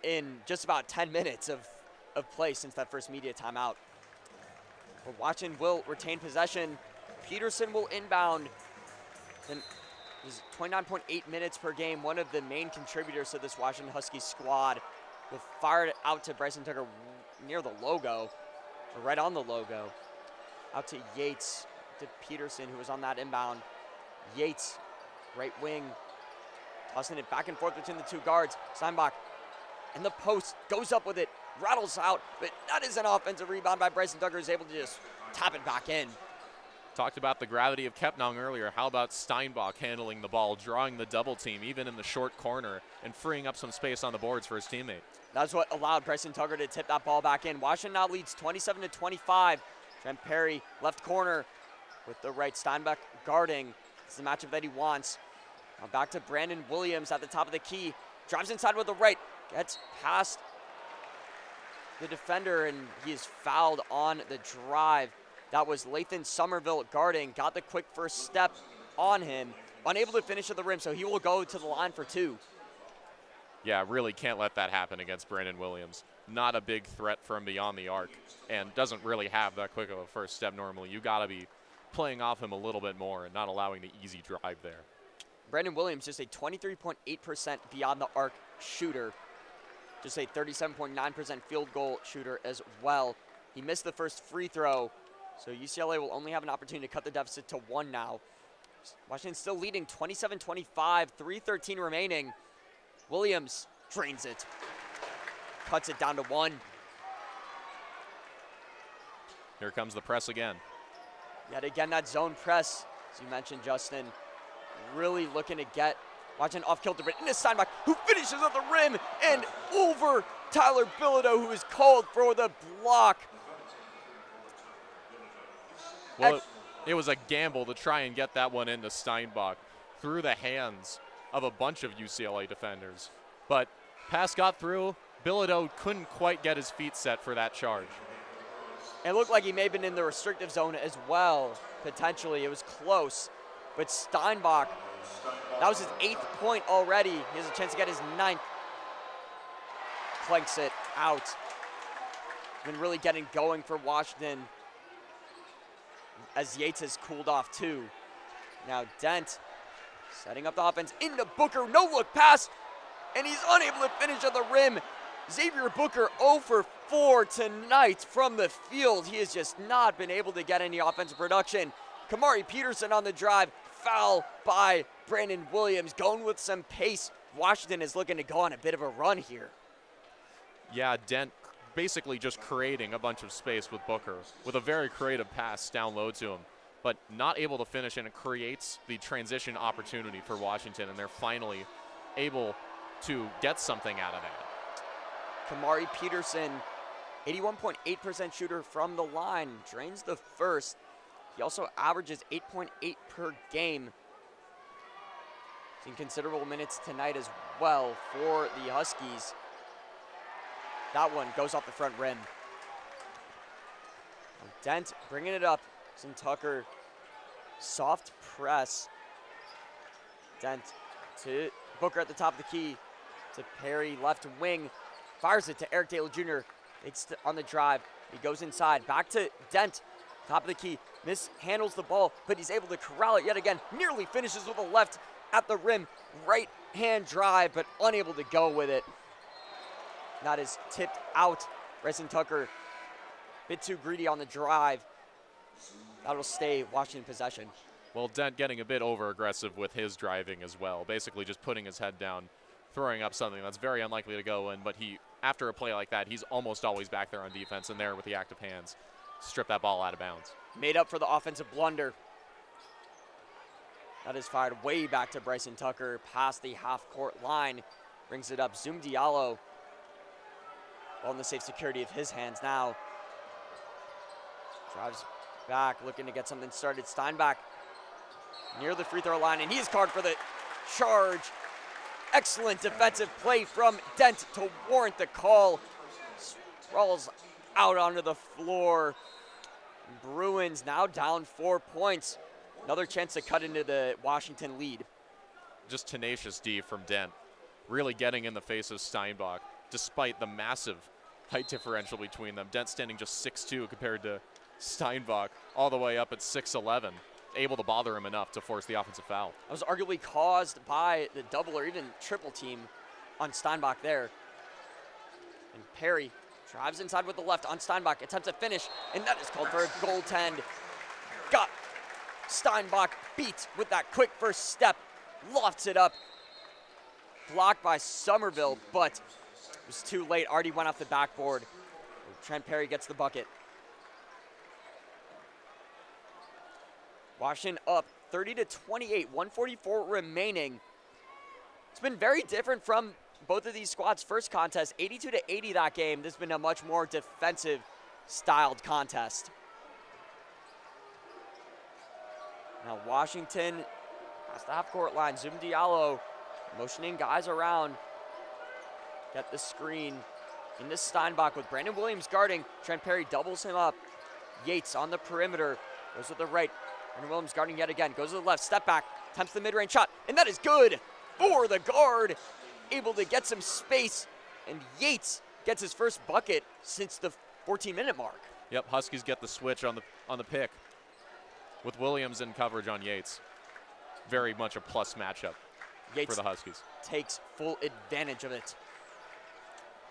in just about 10 minutes of play since that first media timeout. But Washington will retain possession. Peterson will inbound. And he's 29.8 minutes per game, one of the main contributors to this Washington Huskies squad. Will fire it out to Bryson Tucker near the logo, or right on the logo. Out to Yates, to Peterson, who was on that inbound. Yates, right wing, tossing it back and forth between the two guards. Steinbach in the post, goes up with it, rattles out, but that is an offensive rebound by Bryson Tucker, who's able to just tap it back in. Talked about the gravity of Kepnang earlier. How about Steinbach handling the ball, drawing the double team, even in the short corner, and freeing up some space on the boards for his teammate? That's what allowed Bryson Tucker to tip that ball back in. Washington now leads 27-25. Trent Perry, left corner with the right. Steinbach guarding. It's the matchup that he wants. Now back to Brandon Williams at the top of the key. Drives inside with the right. Gets past the defender, and he is fouled on the drive. That was Lathan Somerville guarding. Got the quick first step on him. Unable to finish at the rim, so he will go to the line for two. Yeah, really can't let that happen against Brandon Williams. Not a big threat from beyond the arc, and doesn't really have that quick of a first step normally. You got to be playing off him a little bit more and not allowing the easy drive there. Brandon Williams, just a 23.8% beyond the arc shooter. Just a 37.9% field goal shooter as well. He missed the first free throw, so UCLA will only have an opportunity to cut the deficit to 1 now. Washington still leading 27-25, 3:13 remaining. Williams drains it, cuts it down to 1. Here comes the press again. Yet again, that zone press, as you mentioned, Justin, really looking to get Washington off kilter, but into Steinbach, who finishes at the rim and over Tyler Bilodeau, who is called for the block. Well, it was a gamble to try and get that one into Steinbach through the hands of a bunch of UCLA defenders. But pass got through. Bilodeau couldn't quite get his feet set for that charge. It looked like he may have been in the restrictive zone as well, potentially. It was close. But Steinbach, that was his 8th point already. He has a chance to get his 9th. Clanks it out. Been really getting going for Washington as Yates has cooled off too. Now Dent setting up the offense into Booker. No look pass, and he's unable to finish at the rim. Xavier Booker 0 for 4 tonight from the field. He has just not been able to get any offensive production. Kamari Peterson on the drive. Foul by Brandon Williams. Going with some pace. Washington is looking to go on a bit of a run here. Yeah, Dent basically just creating a bunch of space with Booker with a very creative pass down low to him, but not able to finish, and it creates the transition opportunity for Washington, and they're finally able to get something out of that. Kamari Peterson, 81.8% shooter from the line, drains the first. He also averages 8.8 per game. Seen considerable minutes tonight as well for the Huskies. That one goes off the front rim. Dent bringing it up. Some Tucker, soft press. Dent to Booker at the top of the key. To Perry, left wing. Fires it to Eric Taylor Jr. It's on the drive. He goes inside. Back to Dent. Top of the key. Mishandles the ball, but he's able to corral it yet again. Nearly finishes with a left at the rim. Right hand drive, but unable to go with it. That is tipped out. Bryson Tucker, a bit too greedy on the drive. That'll stay Washington possession. Well, Dent getting a bit over-aggressive with his driving as well, basically just putting his head down, throwing up something that's very unlikely to go in, but he, after a play like that, he's almost always back there on defense, and there with the active hands, strip that ball out of bounds. Made up for the offensive blunder. That is fired way back to Bryson Tucker, past the half-court line. Brings it up. Zoom Diallo. Ball in the safe security of his hands now. Drives back, looking to get something started. Steinbach near the free throw line, and he's called for the charge. Excellent defensive play from Dent to warrant the call. Sprawls out onto the floor. Bruins now down 4 points. Another chance to cut into the Washington lead. Just tenacious D from Dent. Really getting in the face of Steinbach, despite the massive height differential between them. Dent standing just 6'2" compared to Steinbach, all the way up at 6'11". able to bother him enough to force the offensive foul. That was arguably caused by the double or even triple team on Steinbach there. And Perry drives inside with the left on Steinbach, attempts a finish, and that is called for a goaltend. Got Steinbach beat with that quick first step, lofts it up. Blocked by Somerville, but it was too late. Already went off the backboard. Trent Perry gets the bucket. Washington up 30-28, 1:44 remaining. It's been very different from both of these squads' first contest. 82-80 that game. This has been a much more defensive styled contest. Now Washington has the half-court line. Zoom Diallo motioning guys around. Get the screen into Steinbach with Brandon Williams guarding. Trent Perry doubles him up. Yates on the perimeter. Goes with the right. Brandon Williams guarding yet again. Goes to the left. Step back. Attempts the mid-range shot. And that is good for the guard. Able to get some space. And Yates gets his first bucket since the 14-minute mark. Yep, Huskies get the switch on the pick with Williams in coverage on Yates. Very much a plus matchup Yates for the Huskies. Takes full advantage of it.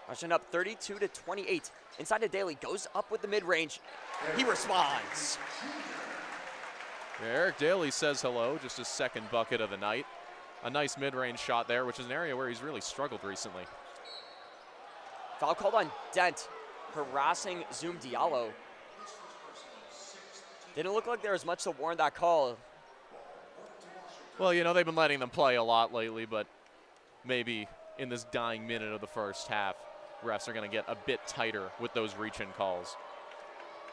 Washington up 32-28. Inside to Daly, goes up with the mid-range. He responds. Yeah, Eric Daly says hello, just his second bucket of the night. A nice mid-range shot there, which is an area where he's really struggled recently. Foul called on Dent, harassing Zoom Diallo. Didn't look like there was much to warrant that call. Well, you know, they've been letting them play a lot lately, but maybe in this dying minute of the first half, refs are going to get a bit tighter with those reach-in calls.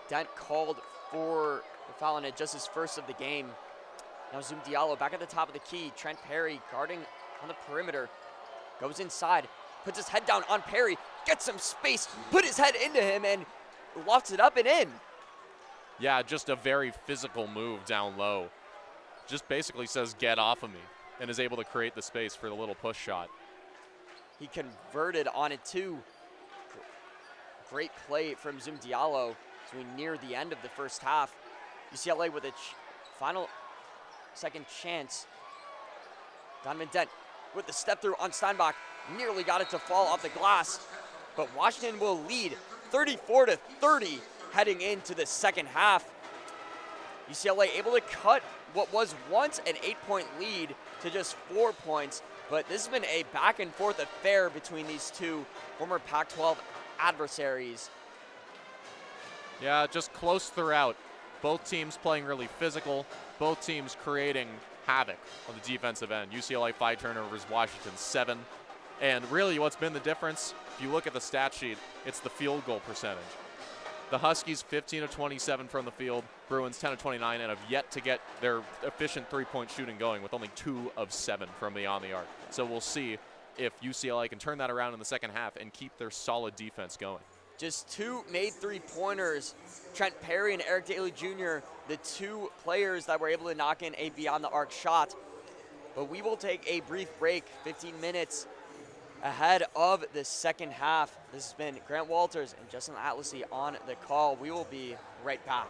Dent called for the foul on it, just his first of the game. Now Zoom Diallo back at the top of the key. Trent Perry guarding on the perimeter. Goes inside, puts his head down on Perry, gets some space, put his head into him, and lofts it up and in. Yeah, just a very physical move down low. Just basically says, get off of me, and is able to create the space for the little push shot. He converted on it too. Great play from Zoom Diallo as we near the end of the first half. UCLA with a final second chance. Donovan Dent with the step through on Steinbach. Nearly got it to fall off the glass, but Washington will lead 34-30 heading into the second half. UCLA able to cut what was once an 8-point lead to just 4 points, but this has been a back and forth affair between these two former Pac-12 adversaries. Yeah, just close throughout. Both teams playing really physical, both teams creating havoc on the defensive end. UCLA 5 turnovers, Washington 7. And really what's been the difference, if you look at the stat sheet, it's the field goal percentage. The Huskies 15-27 from the field, Bruins 10-29, and have yet to get their efficient three-point shooting going with only 2 of 7 from beyond the arc. So we'll see if UCLA can turn that around in the second half and keep their solid defense going. Just 2 made three-pointers. Trent Perry and Eric Daly Jr., the 2 players that were able to knock in a beyond the arc shot. But we will take a brief break, 15 minutes ahead of the second half. This has been Grant Walters and Justin Attlesey on the call. We will be right back.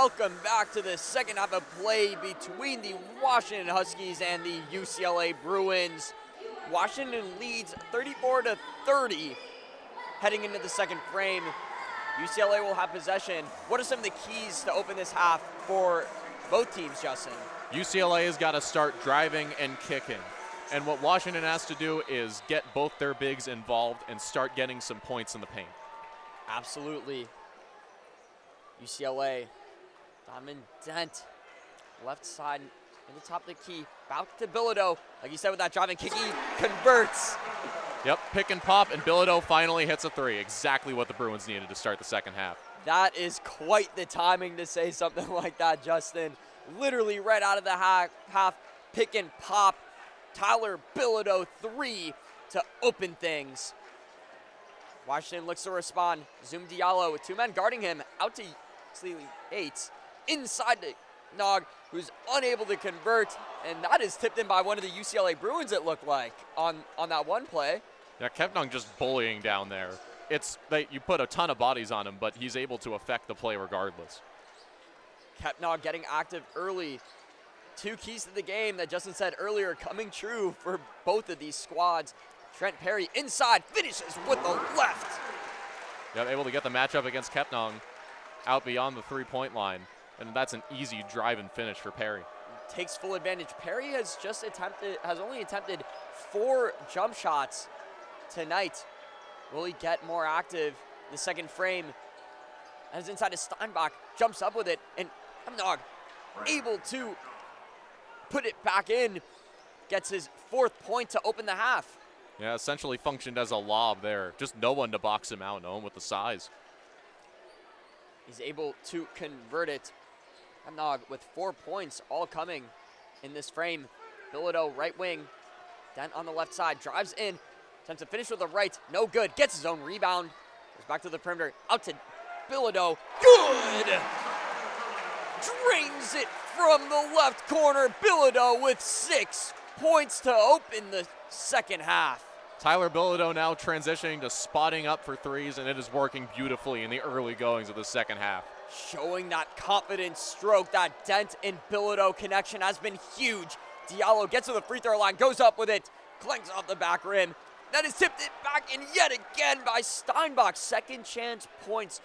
welcome back to the second half of play between the Washington Huskies and the UCLA Bruins. Washington leads 34-30 heading into the second frame. UCLA will have possession. What are some of the keys to open this half for both teams, Justin? UCLA has got to start driving and kicking. And what Washington has to do is get both their bigs involved and start getting some points in the paint. Absolutely. UCLA, Donovan Dent, left side in the top of the key, back to Bilodeau. Like you said with that driving kick, he converts. Yep, pick and pop, and Bilodeau finally hits a three. Exactly what the Bruins needed to start the second half. That is quite the timing to say something like that, Justin. Literally right out of the half, pick and pop. Tyler Bilodeau, three to open things. Washington looks to respond. Zoom Diallo with two men guarding him. Out to Yates. Inside to Nog, who's unable to convert. And that is tipped in by one of the UCLA Bruins, it looked like, on that one play. Yeah, Kepnong just bullying down there. You put a ton of bodies on him, but he's able to affect the play regardless. Kepnong getting active early. Two keys to the game that Justin said earlier coming true for both of these squads. Trent Perry inside, finishes with the left. Yep, able to get the matchup against Kepnong out beyond the three-point line. And that's an easy drive and finish for Perry. Takes full advantage. Perry has only attempted 4 jump shots tonight. Will he get more active in the second frame? As inside to Steinbach, jumps up with it, and Nog able to put it back in. Gets his 4th point to open the half. Yeah, essentially functioned as a lob there. Just no one to box him out, no one with the size. He's able to convert it. Nog with 4 points, all coming in this frame. Bilodeau, right wing. Dent on the left side, drives in. Attempts to finish with the right, no good. Gets his own rebound. Goes back to the perimeter, out to Bilodeau. Good! Drains it from the left corner. Bilodeau with 6 points to open the second half. Tyler Bilodeau now transitioning to spotting up for threes, and it is working beautifully in the early goings of the second half. Showing that confident stroke, that Dent and Bilodeau connection has been huge. Diallo gets to the free throw line, goes up with it, clanks off the back rim. That is tipped it back in yet again by Steinbach. Second chance points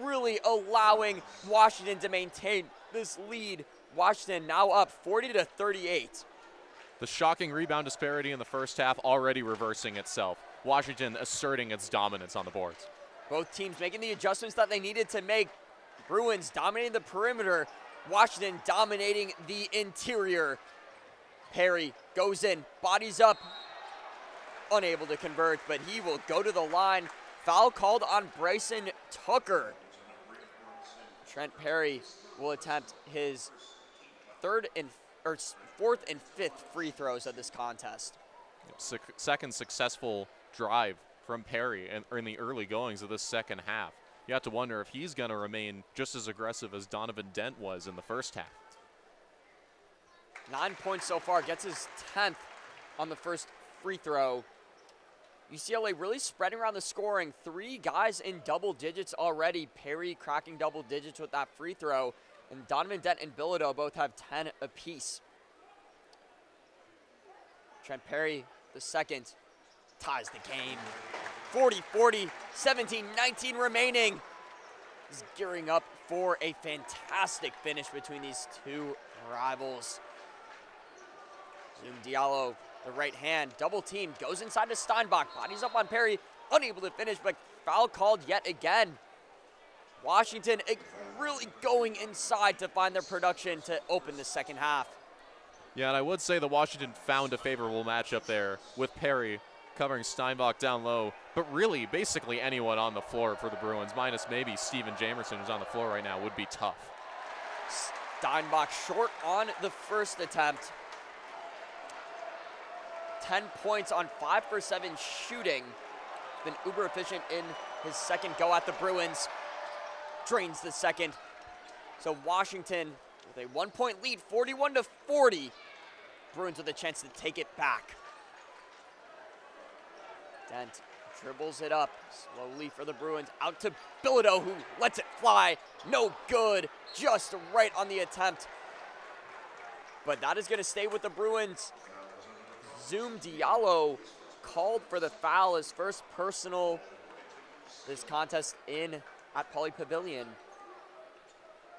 really allowing Washington to maintain this lead. Washington now up 40-38. The shocking rebound disparity in the first half already reversing itself. Washington asserting its dominance on the boards. Both teams making the adjustments that they needed to make. Bruins dominating the perimeter. Washington dominating the interior. Perry goes in, bodies up. Unable to convert, but he will go to the line. Foul called on Bryson Tucker. Trent Perry will attempt his 4th and 5th free throws of this contest. Second successful drive from Perry in the early goings of this second half. You have to wonder if he's going to remain just as aggressive as Donovan Dent was in the first half. 9 points so far, gets his 10th on the first free throw. UCLA really spreading around the scoring. 3 guys in double digits already. Perry cracking double digits with that free throw. And Donovan Dent and Bilodeau both have 10 apiece. Trent Perry, the second, ties the game. 40-40, 17-19 remaining. He's gearing up for a fantastic finish between these two rivals. Zoom Diallo, the right hand, double teamed, goes inside to Steinbach, bodies up on Perry, unable to finish, but foul called yet again. Washington really going inside to find their production to open the second half. Yeah, and I would say that Washington found a favorable matchup there with Perry covering Steinbach down low, but really basically anyone on the floor for the Bruins, minus maybe Steven Jamerson, who's on the floor right now, would be tough. Steinbach short on the first attempt. 10 points on 5 for 7 shooting. Been uber efficient in his second go at the Bruins. Drains the second. So Washington with a 1-point lead, 41-40. Bruins with a chance to take it back. Dent dribbles it up slowly for the Bruins. Out to Bilodeau, who lets it fly. No good. just right on the attempt. But that is going to stay with the Bruins. Zoom Diallo called for the foul, his first personal this contest at Pauley Pavilion.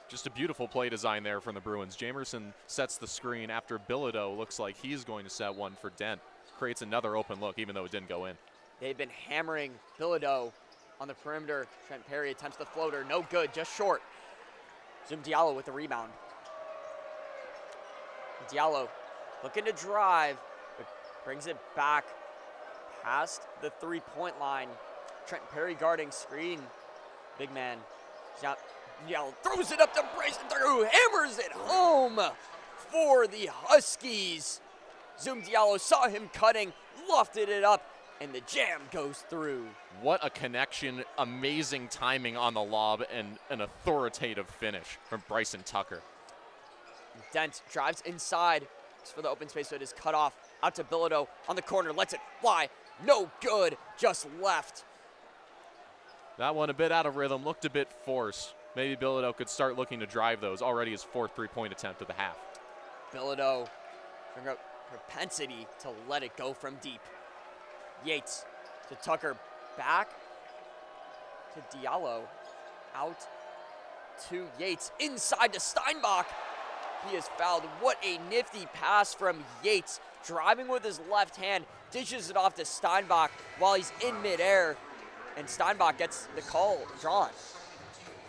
Just a beautiful play design there from the Bruins. Jamerson sets the screen after Bilodeau looks like he's going to set one for Dent. Creates another open look, even though it didn't go in. They've been hammering Bilodeau on the perimeter. Trent Perry attempts the floater. No good, just short. Zoom Diallo with the rebound. Diallo looking to drive, but brings it back past the three-point line. Trent Perry guarding screen. Big man. Diallo throws it up to Bryson Tucker, who hammers it home for the Huskies. Zoom Diallo saw him cutting, lofted it up, and the jam goes through. What a connection, amazing timing on the lob, and an authoritative finish from Bryson Tucker. Dent drives inside for the open space, but it is cut off. Out to Bilodeau on the corner, lets it fly. No good, just left. That one a bit out of rhythm, looked a bit forced. Maybe Bilodeau could start looking to drive those. Already his fourth three-point attempt of the half. Bilodeau, propensity to let it go from deep. Yates to Tucker, back to Diallo, out to Yates, inside to Steinbach. He is fouled. What a nifty pass from Yates, driving with his left hand, dishes it off to Steinbach while he's in midair, and Steinbach gets the call drawn.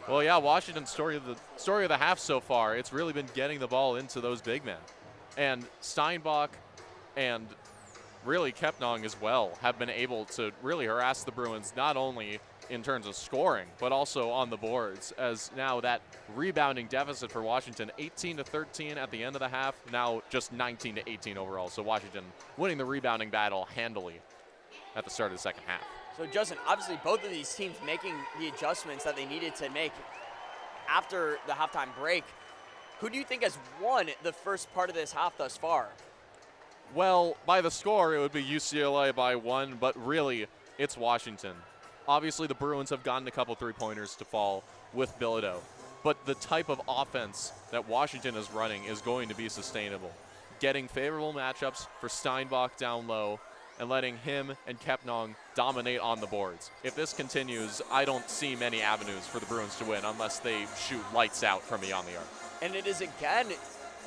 Well, yeah, Washington's story of the half so far, it's really been getting the ball into those big men. And Steinbach and really Kepnong as well have been able to really harass the Bruins, not only in terms of scoring, but also on the boards, as now that rebounding deficit for Washington, 18-13 at the end of the half, now just 19-18 overall. So Washington winning the rebounding battle handily at the start of the second half. So Justin, obviously both of these teams making the adjustments that they needed to make after the halftime break. Who do you think has won the first part of this half thus far? Well, by the score, it would be UCLA by 1, but really, it's Washington. Obviously, the Bruins have gotten a couple three-pointers to fall with Bilodeau, but the type of offense that Washington is running is going to be sustainable. Getting favorable matchups for Steinbach down low and letting him and Kepnong dominate on the boards. If this continues, I don't see many avenues for the Bruins to win unless they shoot lights out from beyond the arc. And it is again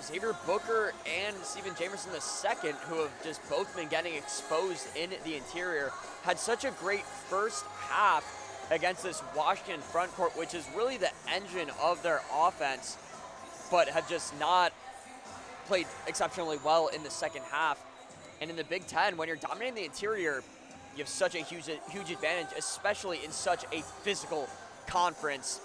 Xavier Booker and Stephen Jamerson II, who have just both been getting exposed in the interior, had such a great first half against this Washington front court, which is really the engine of their offense, but have just not played exceptionally well in the second half. And in the Big Ten, when you're dominating the interior, you have such a huge advantage, especially in such a physical conference.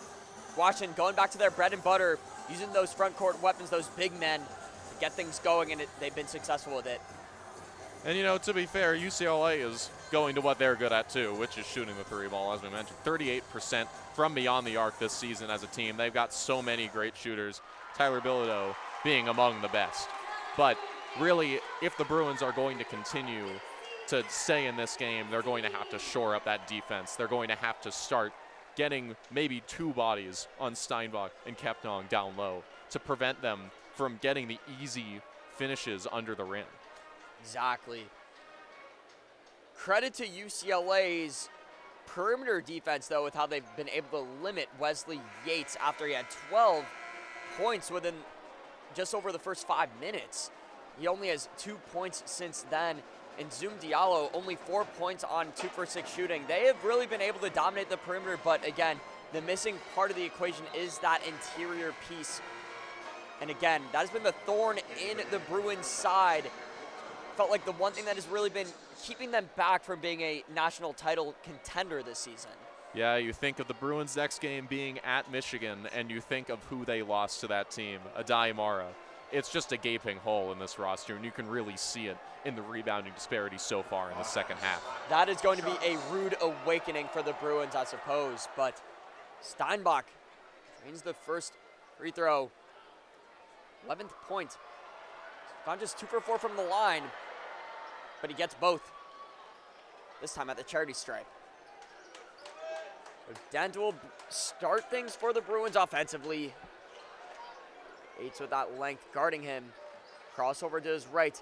Washington going back to their bread and butter, using those front court weapons, those big men, to get things going, and they've been successful with it. And, you know, to be fair, UCLA is going to what they're good at, too, which is shooting the three ball, as we mentioned. 38% from beyond the arc this season as a team. They've got so many great shooters, Tyler Bilodeau being among the best. But really, if the Bruins are going to continue to stay in this game, they're going to have to shore up that defense. They're going to have to start getting maybe two bodies on Steinbach and Kepnong down low to prevent them from getting the easy finishes under the rim. Exactly. Credit to UCLA's perimeter defense, though, with how they've been able to limit Wesley Yates after he had 12 points within just over the first 5 minutes. He only has 2 points since then. And Zoom Diallo, only 4 points on 2 for 6 shooting. They have really been able to dominate the perimeter, but again, the missing part of the equation is that interior piece. And again, that has been the thorn in the Bruins' side. Felt like the one thing that has really been keeping them back from being a national title contender this season. Yeah, you think of the Bruins' next game being at Michigan, and you think of who they lost to that team, Adai Mara. It's just a gaping hole in this roster, and you can really see it in the rebounding disparity so far in the second half. That is going to be a rude awakening for the Bruins, I suppose. But Steinbach drains the first free throw. 11th point. Gone just 2 for 4 from the line, but he gets both. This time at the charity stripe. So Dent will start things for the Bruins offensively. Yates with that length guarding him. Crossover to his right.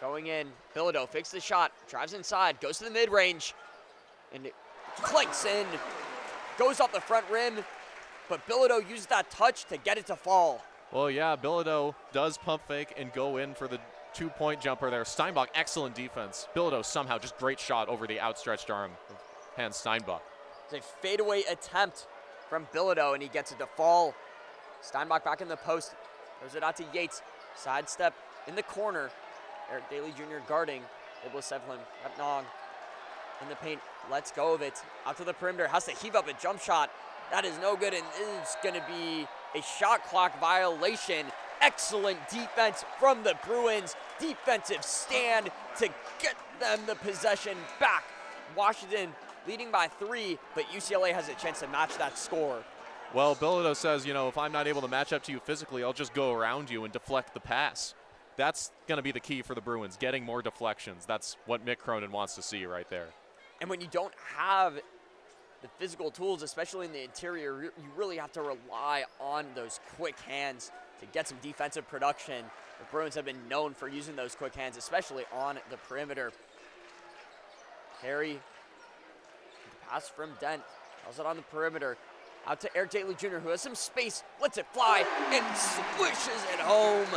Going in. Bilodeau fakes the shot. Drives inside. Goes to the mid-range. And it clanks in. Goes off the front rim. But Bilodeau used that touch to get it to fall. Well, yeah, Bilodeau does pump fake and go in for the 2-point jumper there. Steinbach, excellent defense. Bilodeau somehow just great shot over the outstretched arm of Hans Steinbach. It's a fadeaway attempt from Bilodeau, and he gets it to fall. Steinbach back in the post. Throws it out to Yates. Sidestep in the corner. Eric Daly Jr. guarding. Able to settle him. At Nog in the paint. Lets go of it. Out to the perimeter. Has to heave up a jump shot. That is no good, and is going to be a shot clock violation. Excellent defense from the Bruins. Defensive stand to get them the possession back. Washington leading by 3, but UCLA has a chance to match that score. Well, Bilodeau says, you know, if I'm not able to match up to you physically, I'll just go around you and deflect the pass. That's going to be the key for the Bruins, getting more deflections. That's what Mick Cronin wants to see right there. And when you don't have the physical tools, especially in the interior, you really have to rely on those quick hands to get some defensive production. The Bruins have been known for using those quick hands, especially on the perimeter. Harry, pass from Dent, throws it on the perimeter. Out to Eric Daly Jr., who has some space, lets it fly, and swishes it home.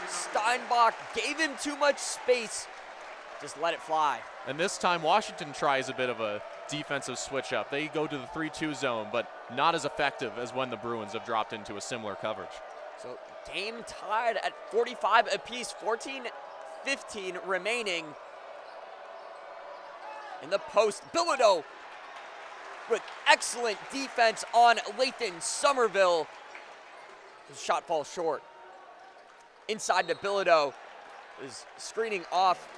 Steinbach gave him too much space. Just let it fly. And this time, Washington tries a bit of a defensive switch up. They go to the 3-2 zone, but not as effective as when the Bruins have dropped into a similar coverage. So game tied at 45 apiece, 14-15 remaining. In the post, Bilodeau with excellent defense on Lathan Somerville. His shot falls short. Inside to Bilodeau, is screening off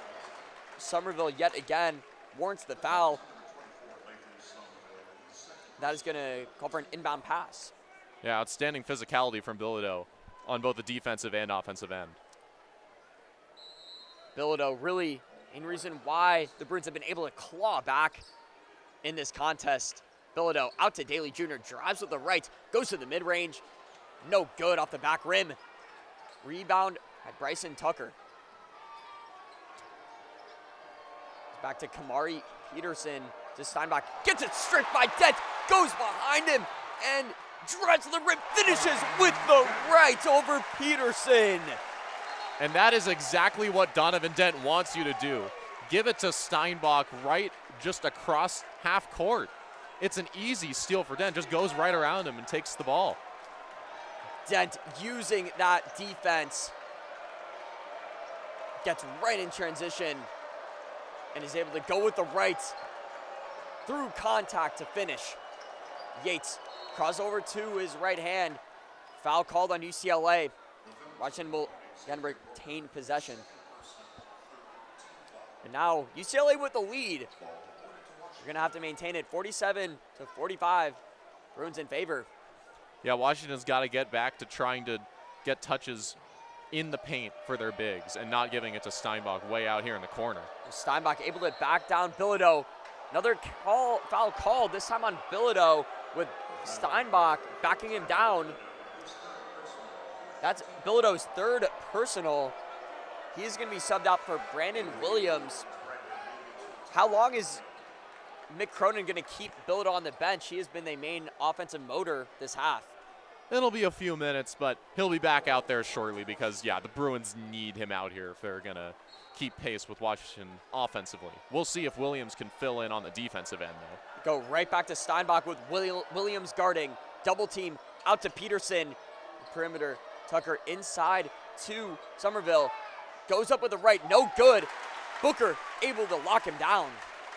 Somerville yet again, warrants the foul. That is going to call for an inbound pass. Yeah, outstanding physicality from Bilodeau on both the defensive and offensive end. Bilodeau really main reason why the Bruins have been able to claw back in this contest. Bilodeau out to Daly Jr., drives with the right, goes to the mid-range. No good off the back rim. Rebound by Bryson Tucker. Back to Kamari Peterson to Steinbach. Gets it stripped by Dent. Goes behind him and drives to the rim. Finishes with the right over Peterson. And that is exactly what Donovan Dent wants you to do. Give it to Steinbach right just across half court. It's an easy steal for Dent. Just goes right around him and takes the ball. Dent using that defense. Gets right in transition and is able to go with the right through contact to finish. Yates crossover to his right hand. Foul called on UCLA. Washington will again retain possession. And now UCLA with the lead. You're going to have to maintain it 47-45. Bruins in favor. Yeah, Washington's got to get back to trying to get touches in the paint for their bigs and not giving it to Steinbach way out here in the corner. Steinbach able to back down Bilodeau. Another foul called, this time on Bilodeau, with Steinbach backing him down. That's Bilodeau's third personal. He's going to be subbed out for Brandon Williams. How long is Mick Cronin going to keep Bilodeau on the bench? He has been the main offensive motor this half. It'll be a few minutes, but he'll be back out there shortly because, yeah, the Bruins need him out here if they're going to keep pace with Washington offensively. We'll see if Williams can fill in on the defensive end, though. Go right back to Steinbach with Williams guarding. Double team out to Peterson. Perimeter, Tucker inside to Somerville. Goes up with the right, no good. Booker able to lock him down.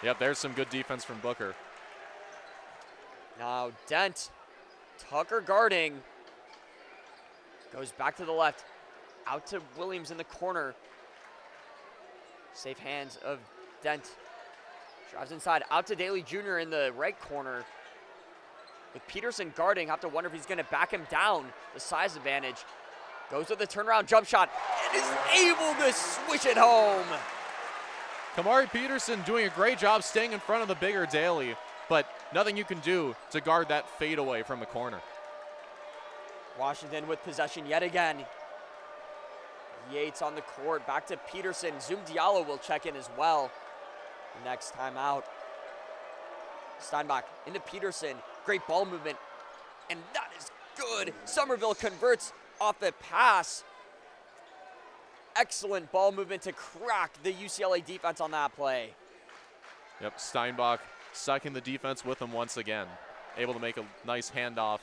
Yep, there's some good defense from Booker. Now Dent, Tucker guarding. Goes back to the left. Out to Williams in the corner. Safe hands of Dent. Drives inside, out to Daly Jr. in the right corner. With Peterson guarding, have to wonder if he's going to back him down. The size advantage. Goes with the turnaround jump shot and is able to swish it home. Kamari Peterson doing a great job staying in front of the bigger Daly, but nothing you can do to guard that fadeaway from the corner. Washington with possession yet again. Yates on the court, back to Peterson. Zoom Diallo will check in as well. Next time out. Steinbach into Peterson. Great ball movement. And that is good. Somerville converts off the pass. Excellent ball movement to crack the UCLA defense on that play. Yep, Steinbach sucking the defense with him once again. Able to make a nice handoff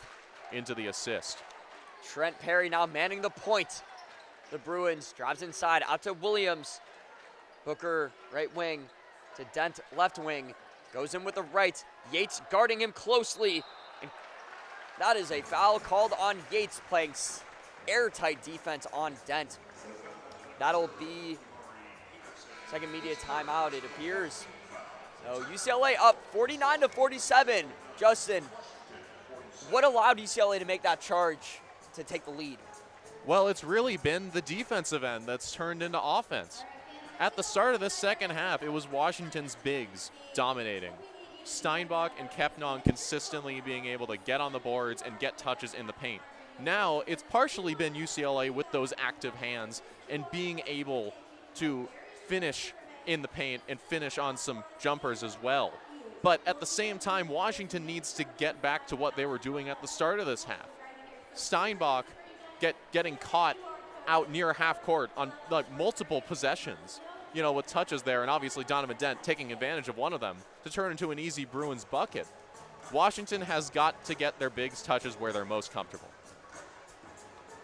into the assist. Trent Perry now manning the point. The Bruins drives inside out to Williams. Booker right wing to Dent left wing. Goes in with the right. Yates guarding him closely. And that is a foul called on Yates, playing airtight defense on Dent. That'll be second media timeout, it appears. So UCLA up 49-47. Justin, what allowed UCLA to make that charge to take the lead? Well, it's really been the defensive end that's turned into offense. At the start of the second half, it was Washington's bigs dominating. Steinbach and Kepnon consistently being able to get on the boards and get touches in the paint. Now, it's partially been UCLA with those active hands and being able to finish in the paint and finish on some jumpers as well. But at the same time, Washington needs to get back to what they were doing at the start of this half. Steinbach getting caught out near half court on like multiple possessions, with touches there, and obviously Donovan Dent taking advantage of one of them to turn into an easy Bruins bucket. Washington has got to get their bigs touches where they're most comfortable.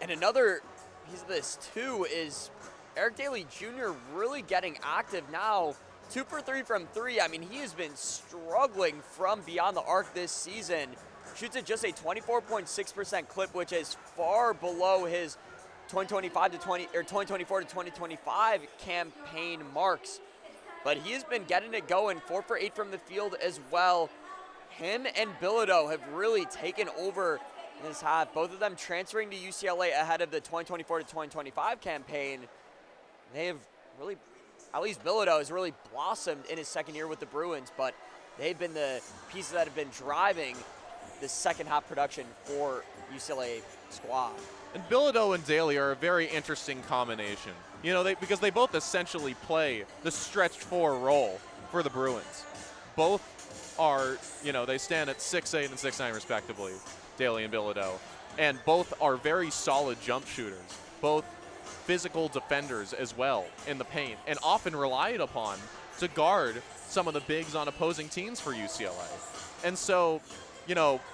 And another piece of this too is Eric Daly Jr. really getting active now. 2 for 3 from 3. I mean, he has been struggling from beyond the arc this season. Shoots at just a 24.6% clip, which is far below his 2024 to 2025 campaign marks. But he has been getting it going. 4 for 8 from the field as well. Him and Bilodeau have really taken over in this half. Both of them transferring to UCLA ahead of the 2024 to 2025 campaign. They have really, at least Bilodeau has really blossomed in his second year with the Bruins, but they've been the pieces that have been driving the second half production for UCLA squad. And Bilodeau and Daly are a very interesting combination. Because they both essentially play the stretched 4 role for the Bruins. Both are, they stand at 6'8" and 6'9" respectively, Daly and Bilodeau. And both are very solid jump shooters. Both physical defenders as well in the paint, and often relied upon to guard some of the bigs on opposing teams for UCLA. And so,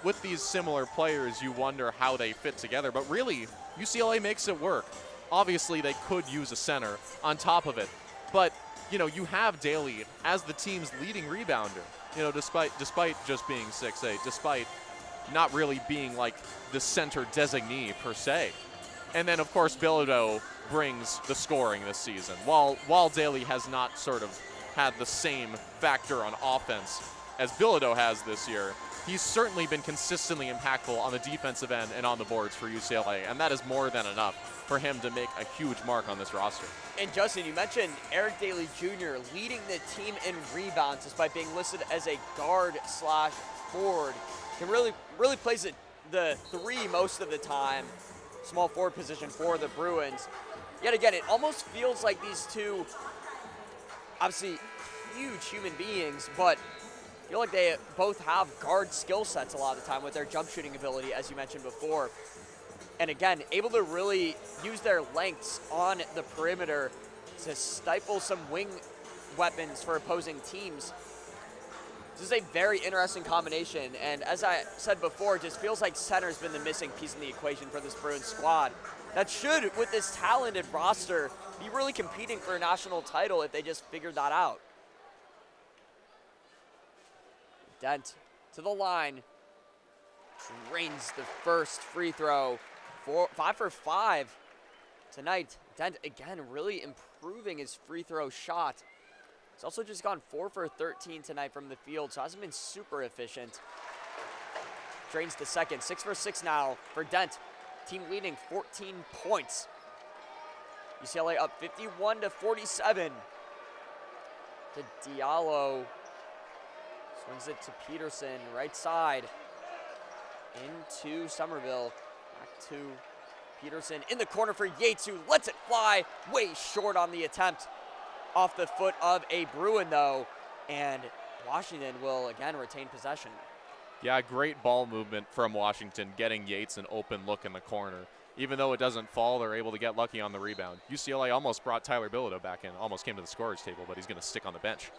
with these similar players, you wonder how they fit together, but really, UCLA makes it work. Obviously, they could use a center on top of it, but, you have Daly as the team's leading rebounder, despite just being 6'8", despite not really being like the center designee per se. And then, of course, Bilodeau brings the scoring this season. While Daly has not sort of had the same factor on offense as Bilodeau has this year, he's certainly been consistently impactful on the defensive end and on the boards for UCLA, and that is more than enough for him to make a huge mark on this roster. And Justin, you mentioned Eric Daly Jr. leading the team in rebounds despite being listed as a guard/forward. He really plays the 3 most of the time, small forward position for the Bruins. Yet again, it almost feels like these two, obviously huge human beings, but I feel like they both have guard skill sets a lot of the time with their jump shooting ability, as you mentioned before. And again, able to really use their lengths on the perimeter to stifle some wing weapons for opposing teams. This is a very interesting combination, and as I said before, it just feels like center's been the missing piece in the equation for this Bruins squad. That should, with this talented roster, be really competing for a national title if they just figured that out. Dent to the line, drains the first free throw. 5 for 5 tonight. Dent again really improving his free throw shot. He's also just gone 4 for 13 tonight from the field, so hasn't been super efficient. Drains the second. 6 for 6 now for Dent. Team leading 14 points. UCLA up 51-47. To Diallo. Swings it to Peterson, right side. Into Somerville. Back to Peterson in the corner for Yates, who lets it fly way short on the attempt. Off the foot of a Bruin, though, and Washington will again retain possession. Yeah, great ball movement from Washington, getting Yates an open look in the corner. Even though it doesn't fall, they're able to get lucky on the rebound. UCLA almost brought Tyler Bilodeau back in, almost came to the scorer's table, but he's going to stick on the bench.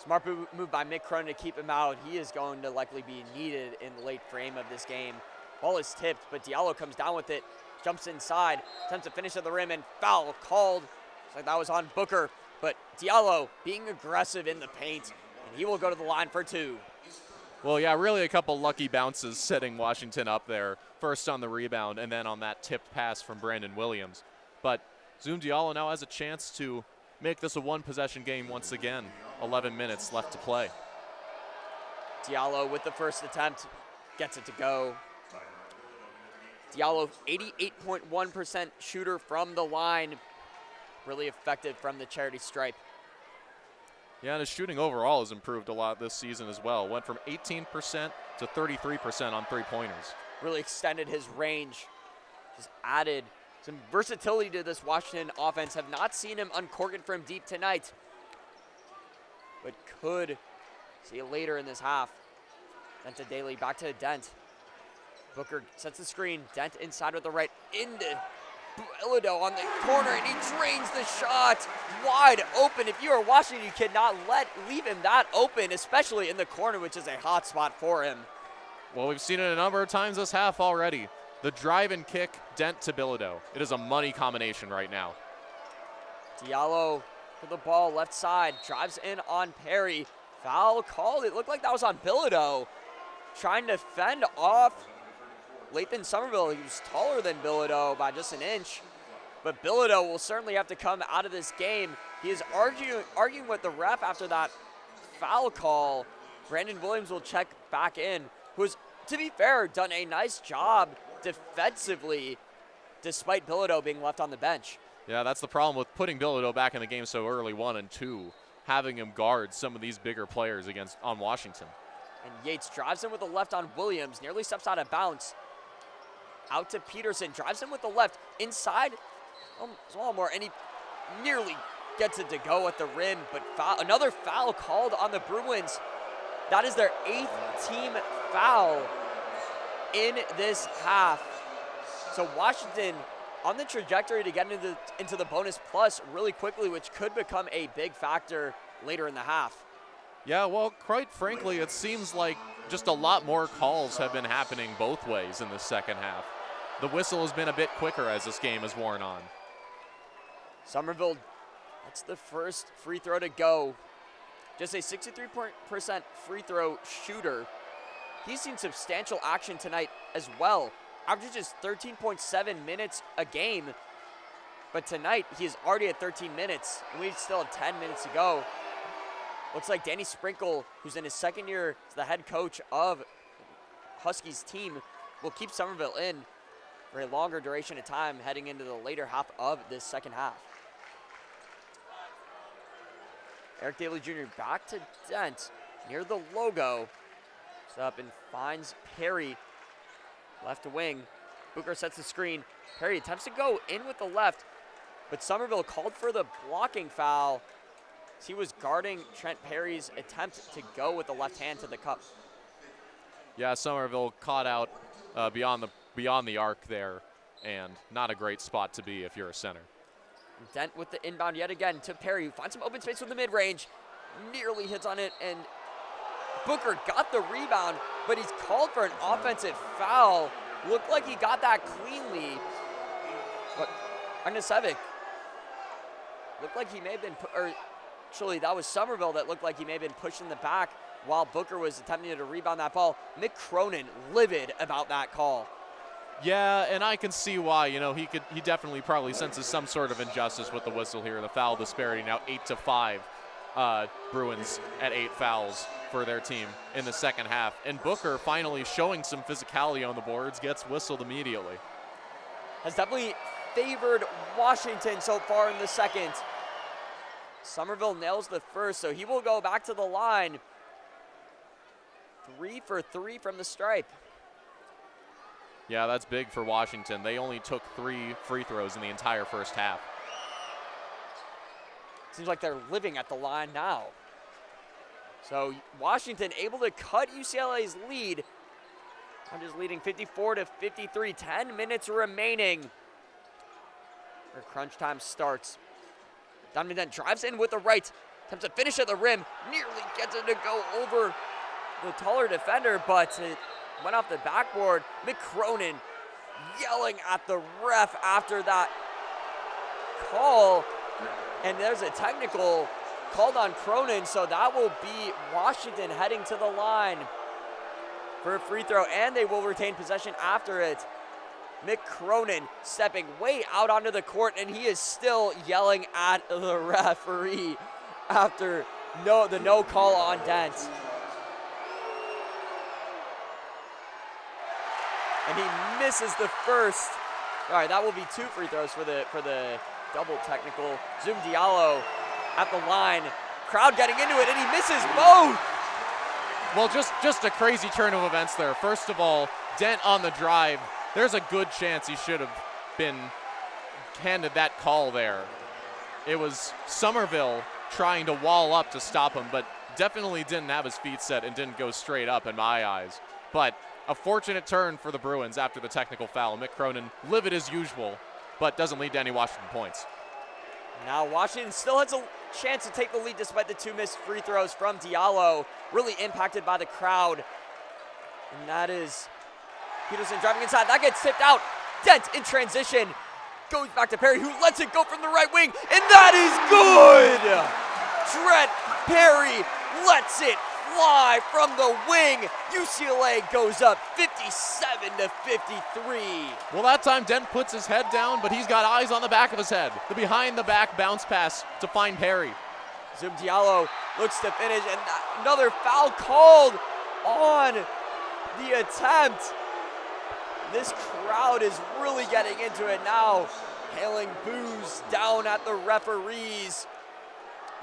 Smart move by Mick Cronin to keep him out. He is going to likely be needed in the late frame of this game. Ball is tipped, but Diallo comes down with it, jumps inside, attempts to finish at the rim, and foul called. Looks like that was on Booker, but Diallo being aggressive in the paint, and he will go to the line for 2. Well, yeah, really a couple lucky bounces setting Washington up there. First on the rebound and then on that tipped pass from Brandon Williams. But Zoom Diallo now has a chance to make this a one-possession game once again. 11 minutes left to play. Diallo with the first attempt gets it to go. Diallo, 88.1% shooter from the line. Really effective from the charity stripe. Yeah, and his shooting overall has improved a lot this season as well. Went from 18% to 33% on three-pointers. Really extended his range. Just added some versatility to this Washington offense. Have not seen him uncork it from deep tonight, but could see it later in this half. Dent to Daly, back to Dent. Booker sets the screen. Dent inside with the right into Bilodeau on the corner, and he drains the shot wide open. If you are Washington, you cannot leave him that open, especially in the corner, which is a hot spot for him. Well, we've seen it a number of times this half already. The drive and kick, Dent to Bilodeau. It is a money combination right now. Diallo for the ball, left side, drives in on Perry. Foul called. It looked like that was on Bilodeau. Trying to fend off Lathan Somerville. He was taller than Bilodeau by just an inch. But Bilodeau will certainly have to come out of this game. He is arguing with the ref after that foul call. Brandon Williams will check back in, who's, to be fair, done a nice job defensively despite Bilodeau being left on the bench. Yeah, that's the problem with putting Bilodeau back in the game so early, 1 and 2, having him guard some of these bigger players on Washington. And Yates drives in with the left on Williams, nearly steps out of bounds. Out to Peterson, drives in with the left, inside Smallmore, and he nearly gets it to go at the rim, but another foul called on the Bruins. That is their 8th team foul in this half. So Washington on the trajectory to get into the bonus plus really quickly, which could become a big factor later in the half. Yeah, well, quite frankly, it seems like just a lot more calls have been happening both ways in the second half. The whistle has been a bit quicker as this game has worn on. Somerville, that's the first free throw to go. Just a 63% free throw shooter. He's seen substantial action tonight as well. Averages 13.7 minutes a game. But tonight, he is already at 13 minutes, and we still have 10 minutes to go. Looks like Danny Sprinkle, who's in his second year as the head coach of Huskies team, will keep Somerville in for a longer duration of time heading into the later half of this second half. Eric Daly Jr. back to Dent near the logo. Steps up and finds Perry, left wing. Booker sets the screen. Perry attempts to go in with the left, but Somerville called for the blocking foul. He was guarding Trent Perry's attempt to go with the left hand to the cup. Yeah, Somerville caught out beyond the arc there, and not a great spot to be if you're a center. Dent with the inbound yet again to Perry, who finds some open space with the mid-range. Nearly hits on it, and Booker got the rebound, but he's called for an offensive foul. Looked like he got that cleanly, but Agnesevic looked like he may have been, actually that was Somerville that looked like he may have been pushing the back while Booker was attempting to rebound that ball. Mick Cronin livid about that call. Yeah, and I can see why. You know, he definitely probably senses some sort of injustice with the whistle here. The foul disparity now 8-5. Bruins at 8 fouls for their team in the second half. And Booker finally showing some physicality on the boards, gets whistled immediately. Has definitely favored Washington so far in the second. Somerville nails the first, so he will go back to the line. 3 for 3 from the stripe. Yeah, that's big for Washington. They only took 3 free throws in the entire first half. Seems like they're living at the line now. So Washington able to cut UCLA's lead. I'm just leading 54-53. 10 minutes remaining. Where crunch time starts. Donovan Dent drives in with the right. Attempts to finish at the rim. Nearly gets it to go over the taller defender, but it went off the backboard. Mick Cronin yelling at the ref after that call. And there's a technical called on Cronin, so that will be Washington heading to the line for a free throw, and they will retain possession after it. Mick Cronin stepping way out onto the court, and he is still yelling at the referee after the no call on Dent. And he misses the first. All right, that will be 2 free throws for the double technical. Zoom Diallo at the line. Crowd getting into it, and he misses both. Well, just a crazy turn of events there. First of all, Dent on the drive. There's a good chance he should have been handed that call there. It was Somerville trying to wall up to stop him, but definitely didn't have his feet set and didn't go straight up in my eyes. But a fortunate turn for the Bruins after the technical foul. Mick Cronin, livid as usual, but doesn't lead to any Washington points. Now Washington still has a chance to take the lead despite the 2 missed free throws from Diallo. Really impacted by the crowd. And that is Peterson driving inside. That gets tipped out. Dent in transition. Goes back to Perry, who lets it go from the right wing. And that is good! Trent Perry lets it fly from the wing. UCLA goes up 57-53. Well, that time Dent puts his head down, but he's got eyes on the back of his head. The behind-the-back bounce pass to find Perry. Zoom Diallo looks to finish, and another foul called on the attempt. This crowd is really getting into it now. Hailing boos down at the referees.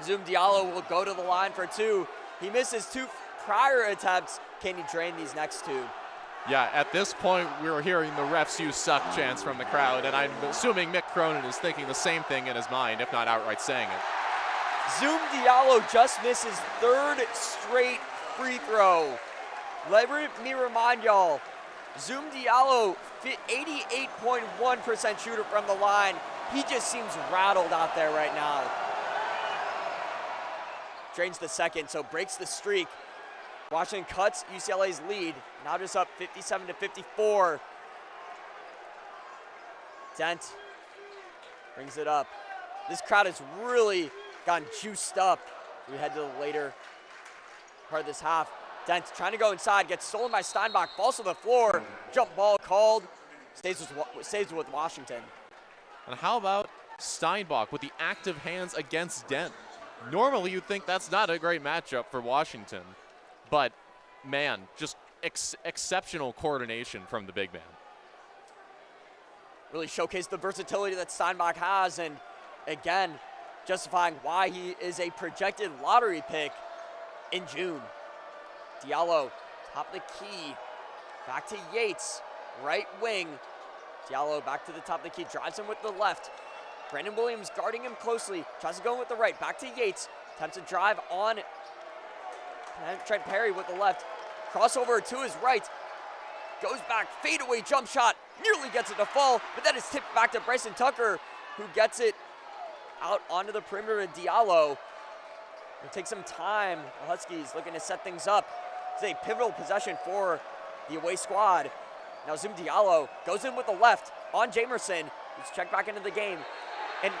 Zoom Diallo will go to the line for 2. He misses 2 prior attempts. Can he drain these next 2? Yeah, at this point, we were hearing the refs you suck chants from the crowd, and I'm assuming Mick Cronin is thinking the same thing in his mind, if not outright saying it. Zoom Diallo just missed his 3rd straight free throw. Let me remind y'all, Zoom Diallo, 88.1% shooter from the line. He just seems rattled out there right now. Drains the 2nd, so breaks the streak. Washington cuts UCLA's lead. Now just up 57-54. Dent brings it up. This crowd has really gotten juiced up. We head to the later part of this half. Dent trying to go inside, gets stolen by Steinbach, falls to the floor. Jump ball called. Stays with Washington. And how about Steinbach with the active hands against Dent? Normally, you'd think that's not a great matchup for Washington. But, man, just exceptional coordination from the big man. Really showcased the versatility that Steinbach has, and again, justifying why he is a projected lottery pick in June. Diallo, top of the key, back to Yates, right wing. Diallo back to the top of the key, drives him with the left. Brandon Williams guarding him closely, tries to go in with the right, back to Yates, attempts to drive on Trent Perry with the left. Crossover to his right, goes back, fadeaway jump shot, nearly gets it to fall, but that is tipped back to Bryson Tucker, who gets it out onto the perimeter to Diallo. It'll take some time. The Huskies looking to set things up. It's a pivotal possession for the away squad. Now Zoom Diallo goes in with the left on Jamerson, who's checked back into the game, and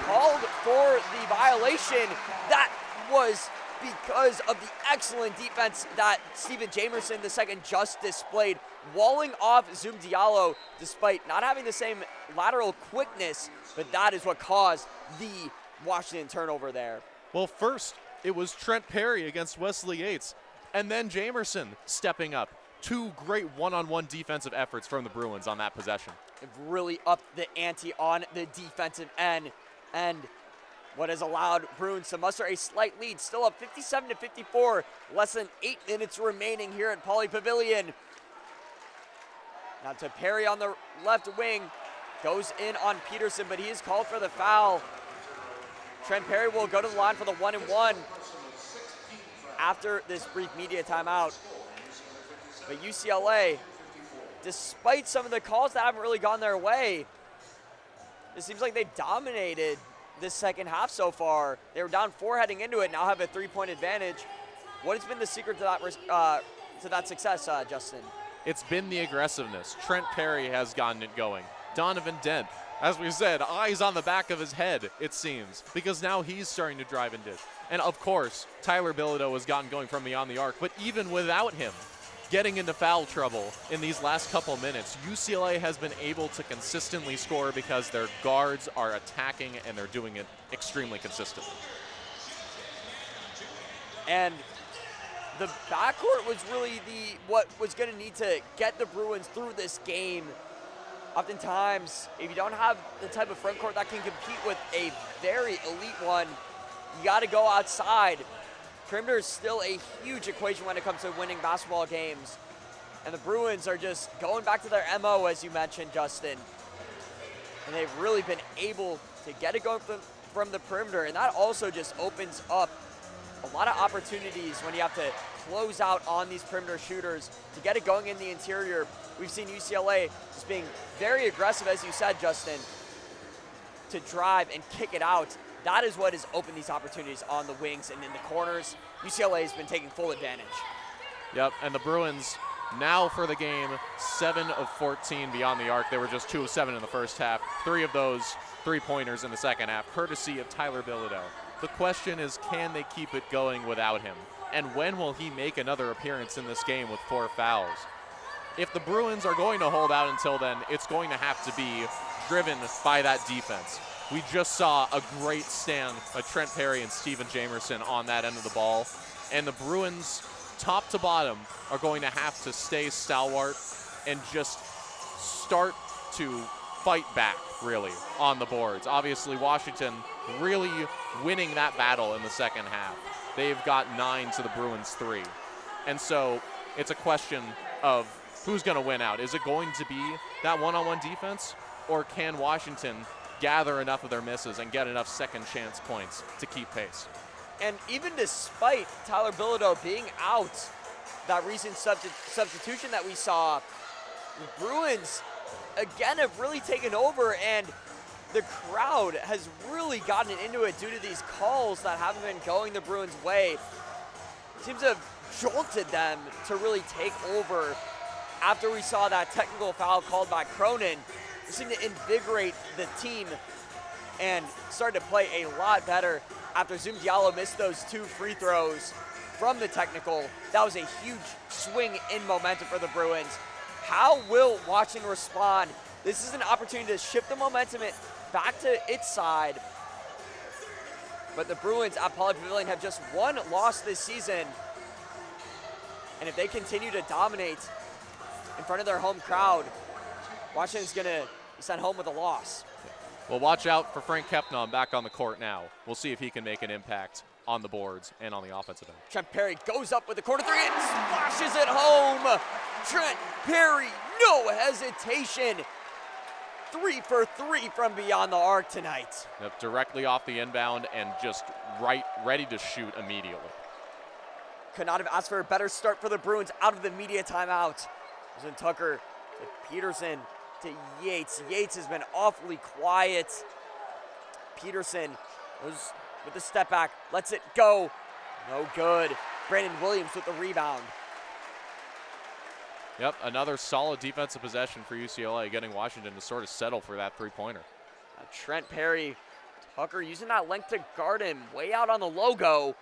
called for the violation. That was because of the excellent defense that Steven Jamerson II just displayed, walling off Zoom Diallo despite not having the same lateral quickness, but that is what caused the Washington turnover there. Well, first, it was Trent Perry against Wesley Yates, and then Jamerson stepping up. 2 great one-on-one defensive efforts from the Bruins on that possession. They've really upped the ante on the defensive end, and what has allowed Bruins to muster a slight lead, still up 57-54, less than 8 minutes remaining here at Pauley Pavilion. Now to Perry on the left wing. Goes in on Peterson, but he is called for the foul. Trent Perry will go to the line for the 1-and-1 after this brief media timeout. But UCLA, despite some of the calls that haven't really gone their way, it seems like they dominated this second half so far. They were down 4 heading into it, now have a 3-point advantage. What has been the secret to that success, Justin? It's been the aggressiveness. Trent Perry has gotten it going. Donovan Dent, as we said, eyes on the back of his head, it seems, because now he's starting to drive and dish. And of course, Tyler Bilodeau has gotten going from beyond the arc, but even without him getting into foul trouble in these last couple minutes, UCLA has been able to consistently score because their guards are attacking and they're doing it extremely consistently. And the backcourt was really what was going to need to get the Bruins through this game. Oftentimes, if you don't have the type of front court that can compete with a very elite one, you got to go outside. Perimeter is still a huge equation when it comes to winning basketball games. And the Bruins are just going back to their MO, as you mentioned, Justin. And they've really been able to get it going from the perimeter. And that also just opens up a lot of opportunities when you have to close out on these perimeter shooters to get it going in the interior. We've seen UCLA just being very aggressive, as you said, Justin, to drive and kick it out. That is what has opened these opportunities on the wings and in the corners. UCLA has been taking full advantage. Yep, and the Bruins now for the game, 7 of 14 beyond the arc. They were just 2 of 7 in the first half. 3 of those 3-pointers in the second half, courtesy of Tyler Bilodeau. The question is, can they keep it going without him? And when will he make another appearance in this game with 4 fouls? If the Bruins are going to hold out until then, it's going to have to be driven by that defense. We just saw a great stand by Trent Perry and Steven Jamerson on that end of the ball. And the Bruins, top to bottom, are going to have to stay stalwart and just start to fight back, really, on the boards. Obviously, Washington really winning that battle in the second half. They've got 9 to the Bruins 3. And so it's a question of who's going to win out. Is it going to be that one-on-one defense, or can Washington gather enough of their misses and get enough second chance points to keep pace? And even despite Tyler Bilodeau being out, that recent substitution that we saw, the Bruins, again, have really taken over, and the crowd has really gotten into it due to these calls that haven't been going the Bruins' way. Seems to have jolted them to really take over. After we saw that technical foul called by Cronin, it seemed to invigorate the team and started to play a lot better after Zoom Diallo missed those 2 free throws from the technical. That was a huge swing in momentum for the Bruins. How will Washington respond? This is an opportunity to shift the momentum back to its side. But the Bruins at Pauley Pavilion have just 1 loss this season. And if they continue to dominate in front of their home crowd, Washington's going to be sent home with a loss. Well, watch out for Frank Kepnam back on the court now. We'll see if he can make an impact on the boards and on the offensive end. Trent Perry goes up with the corner 3 and splashes it home. Trent Perry, no hesitation. 3 for 3 from beyond the arc tonight. Yep, directly off the inbound and just ready to shoot immediately. Could not have asked for a better start for the Bruins out of the media timeout. Then Tucker to Peterson to Yates. Yates has been awfully quiet. Peterson goes with the step back, lets it go. No good. Brandon Williams with the rebound. Yep, another solid defensive possession for UCLA, getting Washington to sort of settle for that 3-pointer. Trent Perry, Tucker using that length to guard him, way out on the logo.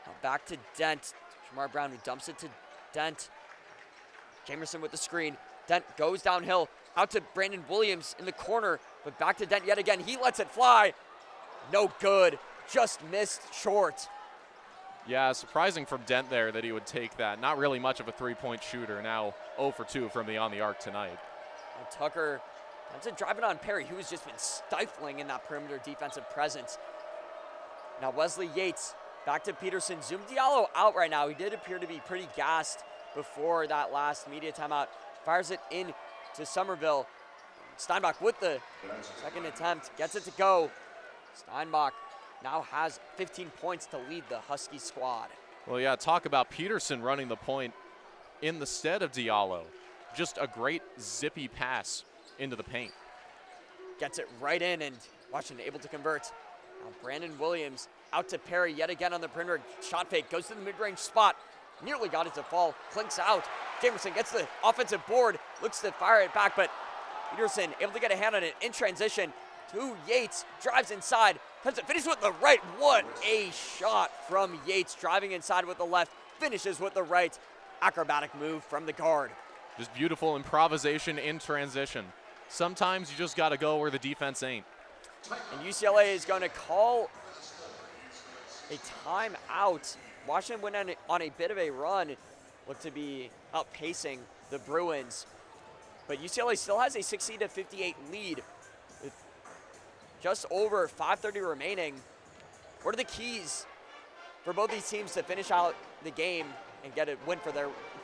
Now back to Dent. Jamar Brown who dumps it to Dent. Jamerson with the screen. Dent goes downhill, out to Brandon Williams in the corner, but back to Dent yet again. He lets it fly. No good, just missed short. Yeah, surprising from Dent there that he would take that. Not really much of a 3-point shooter, now 0 for 2 from beyond the arc tonight. And Tucker ends up driving on Perry, who has just been stifling in that perimeter defensive presence. Now Wesley Yates back to Peterson. Zoom Diallo out right now. He did appear to be pretty gassed before that last media timeout. fires it in to Somerville. Steinbach with the second attempt, gets it to go. Steinbach now has 15 points to lead the Husky squad. Well, yeah, talk about Peterson running the point in the stead of Diallo. Just a great zippy pass into the paint. Gets it right in, and Washington able to convert. Now Brandon Williams out to Perry yet again on the perimeter. Shot fake, goes to the mid-range spot. Nearly got it to fall, clinks out. Jamerson gets the offensive board, looks to fire it back, but Peterson able to get a hand on it in transition to Yates, drives inside, comes to finish with the right. What a shot from Yates, driving inside with the left, finishes with the right. Acrobatic move from the guard. Just beautiful improvisation in transition. Sometimes you just got to go where the defense ain't. And UCLA is going to call a timeout. Washington went on a bit of a run, looked to be outpacing the Bruins. But UCLA still has a 60-58 lead with just over 5:30 remaining. What are the keys for both these teams to finish out the game and get a win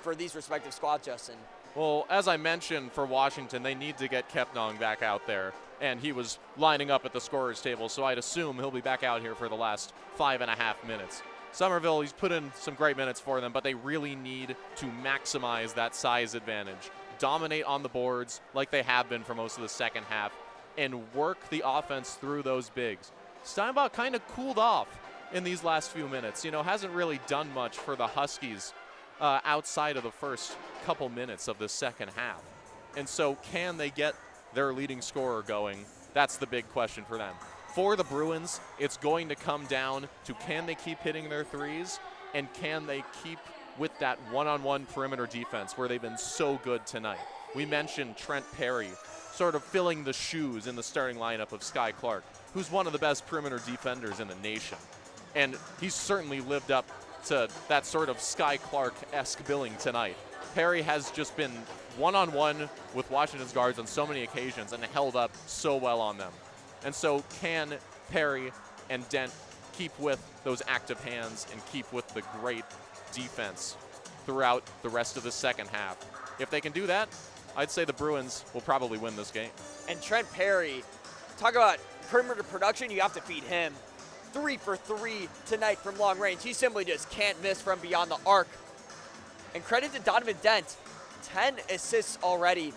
for these respective squads, Justin? Well, as I mentioned, for Washington, they need to get Kepnong back out there. And he was lining up at the scorer's table, so I'd assume he'll be back out here for the last 5.5 minutes. Somerville, he's put in some great minutes for them, but they really need to maximize that size advantage. Dominate on the boards like they have been for most of the second half, and work the offense through those bigs. Steinbach kind of cooled off in these last few minutes. You know, hasn't really done much for the Huskies outside of the first couple minutes of the second half. And so can they get their leading scorer going? That's the big question for them. For the Bruins, it's going to come down to can they keep hitting their threes, and can they keep with that one-on-one perimeter defense where they've been so good tonight. We mentioned Trent Perry sort of filling the shoes in the starting lineup of Sky Clark, who's one of the best perimeter defenders in the nation. And he's certainly lived up to that sort of Sky Clark-esque billing tonight. Perry has just been one-on-one with Washington's guards on so many occasions and held up so well on them. And so can Perry and Dent keep with those active hands and keep with the great defense throughout the rest of the second half? If they can do that, I'd say the Bruins will probably win this game. And Trent Perry, talk about perimeter production, you have to feed him. 3 for 3 tonight from long range. He simply just can't miss from beyond the arc. And credit to Donovan Dent, 10 assists already.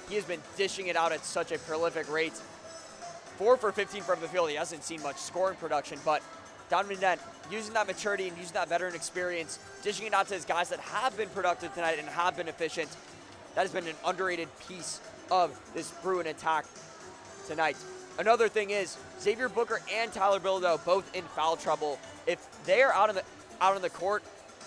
He has been dishing it out at such a prolific rate. 4 for 15 from the field. He hasn't seen much scoring production, but Donovan Dent using that maturity and using that veteran experience, dishing it out to his guys that have been productive tonight and have been efficient. That has been an underrated piece of this Bruin attack tonight. Another thing is Xavier Booker and Tyler Bilodeau both in foul trouble. If they are out on the court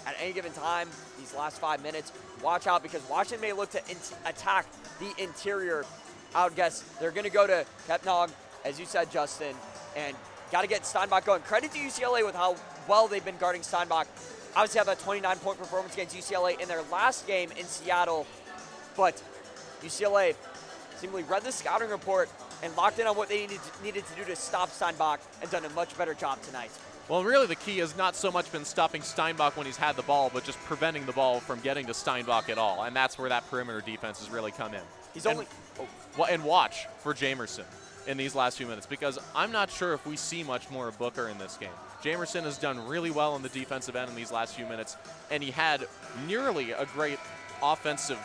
at any given time these last 5 minutes, watch out, because Washington may look to attack the interior. I would guess they're going to go to Kepnong, as you said, Justin, and got to get Steinbach going. Credit to UCLA with how well they've been guarding Steinbach. Obviously have that 29-point performance against UCLA in their last game in Seattle, but UCLA seemingly read the scouting report and locked in on what they needed to do to stop Steinbach and done a much better job tonight. Well, really the key has not so much been stopping Steinbach when he's had the ball, but just preventing the ball from getting to Steinbach at all. And that's where that perimeter defense has really come in. And watch for Jamerson in these last few minutes, because I'm not sure if we see much more of Booker in this game. Jamerson has done really well on the defensive end in these last few minutes, and he had nearly a great offensive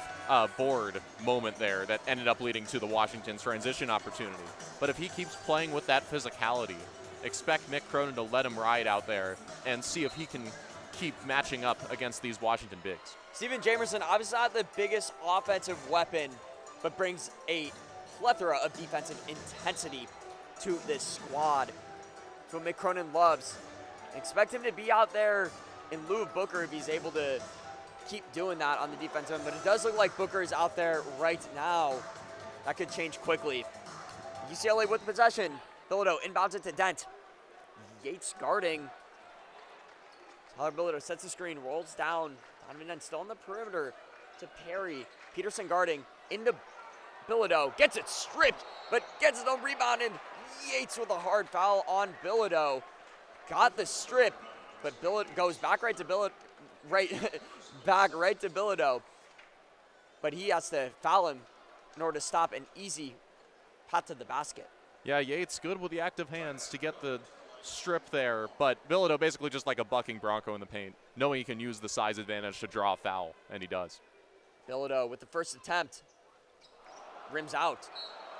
board moment there that ended up leading to the Washington transition opportunity. But if he keeps playing with that physicality, expect Mick Cronin to let him ride out there and see if he can keep matching up against these Washington bigs. Steven Jamerson, obviously not the biggest offensive weapon, but brings a plethora of defensive intensity to this squad. That's what Mick Cronin loves. Expect him to be out there in lieu of Booker if he's able to keep doing that on the defensive end, but it does look like Booker is out there right now. That could change quickly. UCLA with possession. Bilodeau inbounds it to Dent. Yates guarding. Tyler Bilodeau sets the screen, rolls down. Donovan Dent still on the perimeter to Perry. Peterson guarding into Bilodeau. Gets it stripped, but gets his own rebound, and Yates with a hard foul on Bilodeau. Got the strip, but Bilodeau goes back right to Bilodeau. Back right to Bilodeau. but he has to foul him in order to stop an easy path to the basket. Yeah, Yates good with the active hands to get the strip there, but Bilodeau basically just like a bucking Bronco in the paint, knowing he can use the size advantage to draw a foul, and he does. Bilodeau with the first attempt. Rims out.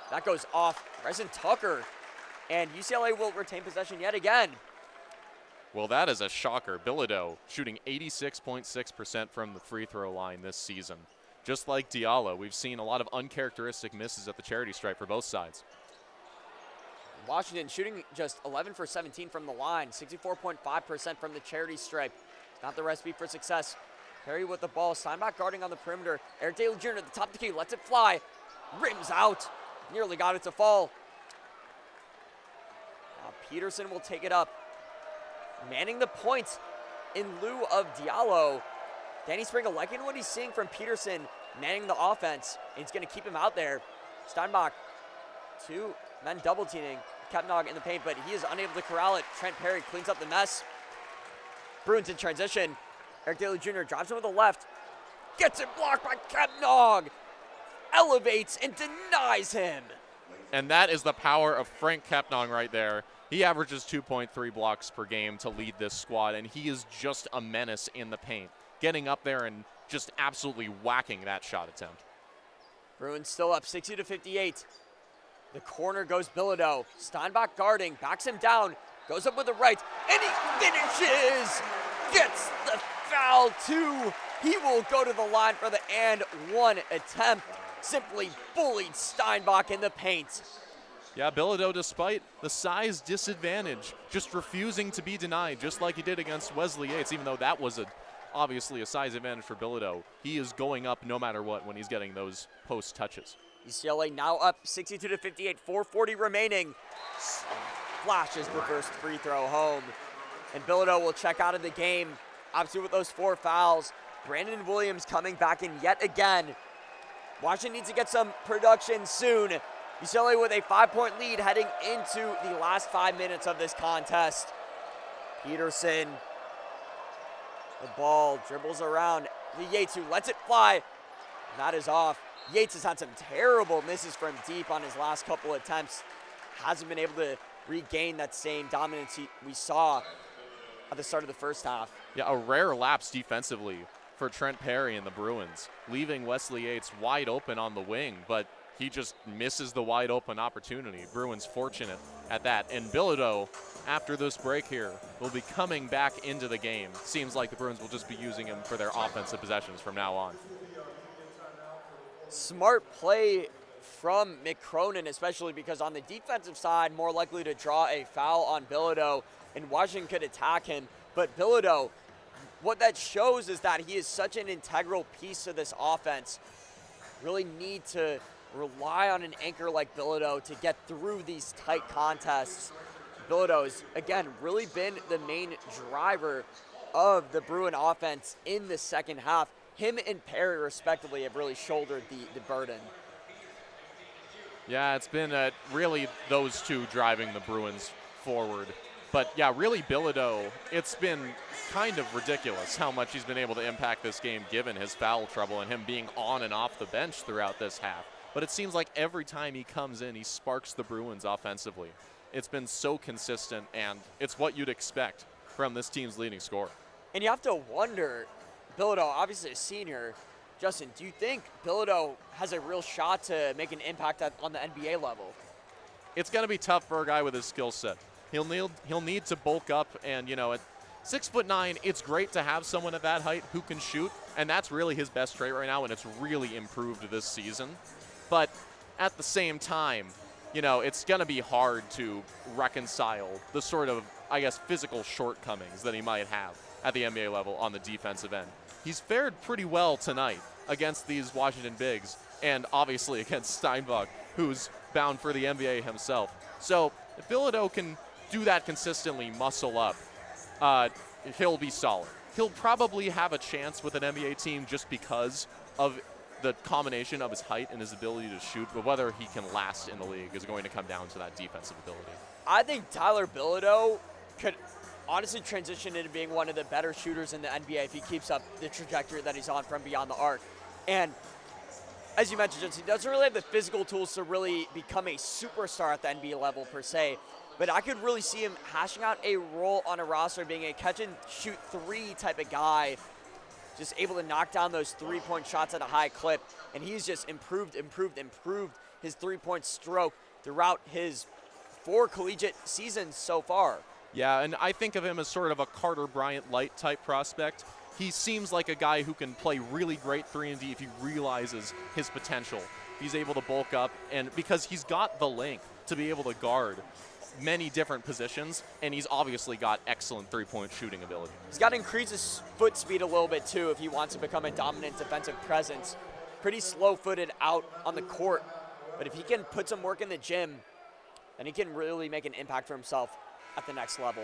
That goes off Bryson Tucker, and UCLA will retain possession yet again. Well, that is a shocker. Bilodeau shooting 86.6% from the free throw line this season. Just like Diallo, we've seen a lot of uncharacteristic misses at the charity stripe for both sides. Washington shooting just 11 for 17 from the line, 64.5% from the charity stripe. Not the recipe for success. Perry with the ball, Steinbach guarding on the perimeter. Eric Daly Jr. at the top of the key, lets it fly. Rims out, nearly got it to fall. Now Peterson will take it up. Manning the point in lieu of Diallo. Danny Sprinkle liking what he's seeing from Peterson, manning the offense. And he's going to keep him out there. Steinbach, 2 men double teaming. Kepnog in the paint, but he is unable to corral it. Trent Perry cleans up the mess. Bruins in transition. Eric Daly Jr. drives him with the left. Gets it blocked by Kepnog. Elevates and denies him. And that is the power of Frank Kepnog right there. He averages 2.3 blocks per game to lead this squad, and he is just a menace in the paint, getting up there and just absolutely whacking that shot attempt. Bruins still up 60-58. The corner goes Bilodeau. Steinbach guarding, backs him down, goes up with the right, and he finishes! Gets the foul too. He will go to the line for the and one attempt. Simply bullied Steinbach in the paint. Yeah, Bilodeau, despite the size disadvantage, just refusing to be denied, just like he did against Wesley Yates, even though that was obviously a size advantage for Bilodeau. He is going up no matter what when he's getting those post touches. UCLA now up 62-58, 4:40 remaining. Flashes the first free throw home. And Bilodeau will check out of the game, obviously with those 4 fouls. Brandon Williams coming back in yet again. Washington needs to get some production soon. UCLA with a 5-point lead heading into the last 5 minutes of this contest. Peterson, the ball dribbles around to Yates, who lets it fly. That is off. Yates has had some terrible misses from deep on his last couple attempts. Hasn't been able to regain that same dominance we saw at the start of the first half. Yeah, a rare lapse defensively for Trent Perry and the Bruins, leaving Wesley Yates wide open on the wing, but he just misses the wide open opportunity. Bruins fortunate at that. And Bilodeau, after this break here, will be coming back into the game. Seems like the Bruins will just be using him for their offensive possessions from now on. Smart play from Mick Cronin, especially because on the defensive side, more likely to draw a foul on Bilodeau, and Washington could attack him. But Bilodeau, what that shows is that he is such an integral piece of this offense. Really need to rely on an anchor like Bilodeau to get through these tight contests. Bilodeau has, again, really been the main driver of the Bruin offense in the second half. Him and Perry, respectively, have really shouldered the burden. Yeah, it's been really those two driving the Bruins forward. But, yeah, really Bilodeau, it's been kind of ridiculous how much he's been able to impact this game given his foul trouble and him being on and off the bench throughout this half. But it seems like every time he comes in, he sparks the Bruins offensively. It's been so consistent, and it's what you'd expect from this team's leading scorer. And you have to wonder, Bilodeau, obviously a senior. Justin, do you think Bilodeau has a real shot to make an impact on the NBA level? It's going to be tough for a guy with his skill set. He'll need to bulk up, and, at 6'9", it's great to have someone at that height who can shoot, and that's really his best trait right now, and it's really improved this season. But at the same time, it's going to be hard to reconcile the sort of, physical shortcomings that he might have at the NBA level on the defensive end. He's fared pretty well tonight against these Washington bigs, and obviously against Steinbach, who's bound for the NBA himself. So if Bilodeau can do that consistently, muscle up, he'll be solid. He'll probably have a chance with an NBA team just because of the combination of his height and his ability to shoot, but whether he can last in the league is going to come down to that defensive ability. I think Tyler Bilodeau could honestly transition into being one of the better shooters in the NBA if he keeps up the trajectory that he's on from beyond the arc. And as you mentioned, Jensen, he doesn't really have the physical tools to really become a superstar at the NBA level per se. But I could really see him hashing out a role on a roster, being a catch-and-shoot three type of guy, just able to knock down those three-point shots at a high clip. And he's just improved his three-point stroke throughout his 4 collegiate seasons so far. Yeah, and I think of him as sort of a Carter Bryant-light type prospect. He seems like a guy who can play really great 3-and-D if he realizes his potential. He's able to bulk up, and because he's got the length to be able to guard many different positions, and he's obviously got excellent three-point shooting ability. He's got to increase his foot speed a little bit too if he wants to become a dominant defensive presence. Pretty slow-footed out on the court, but if he can put some work in the gym, then he can really make an impact for himself at the next level.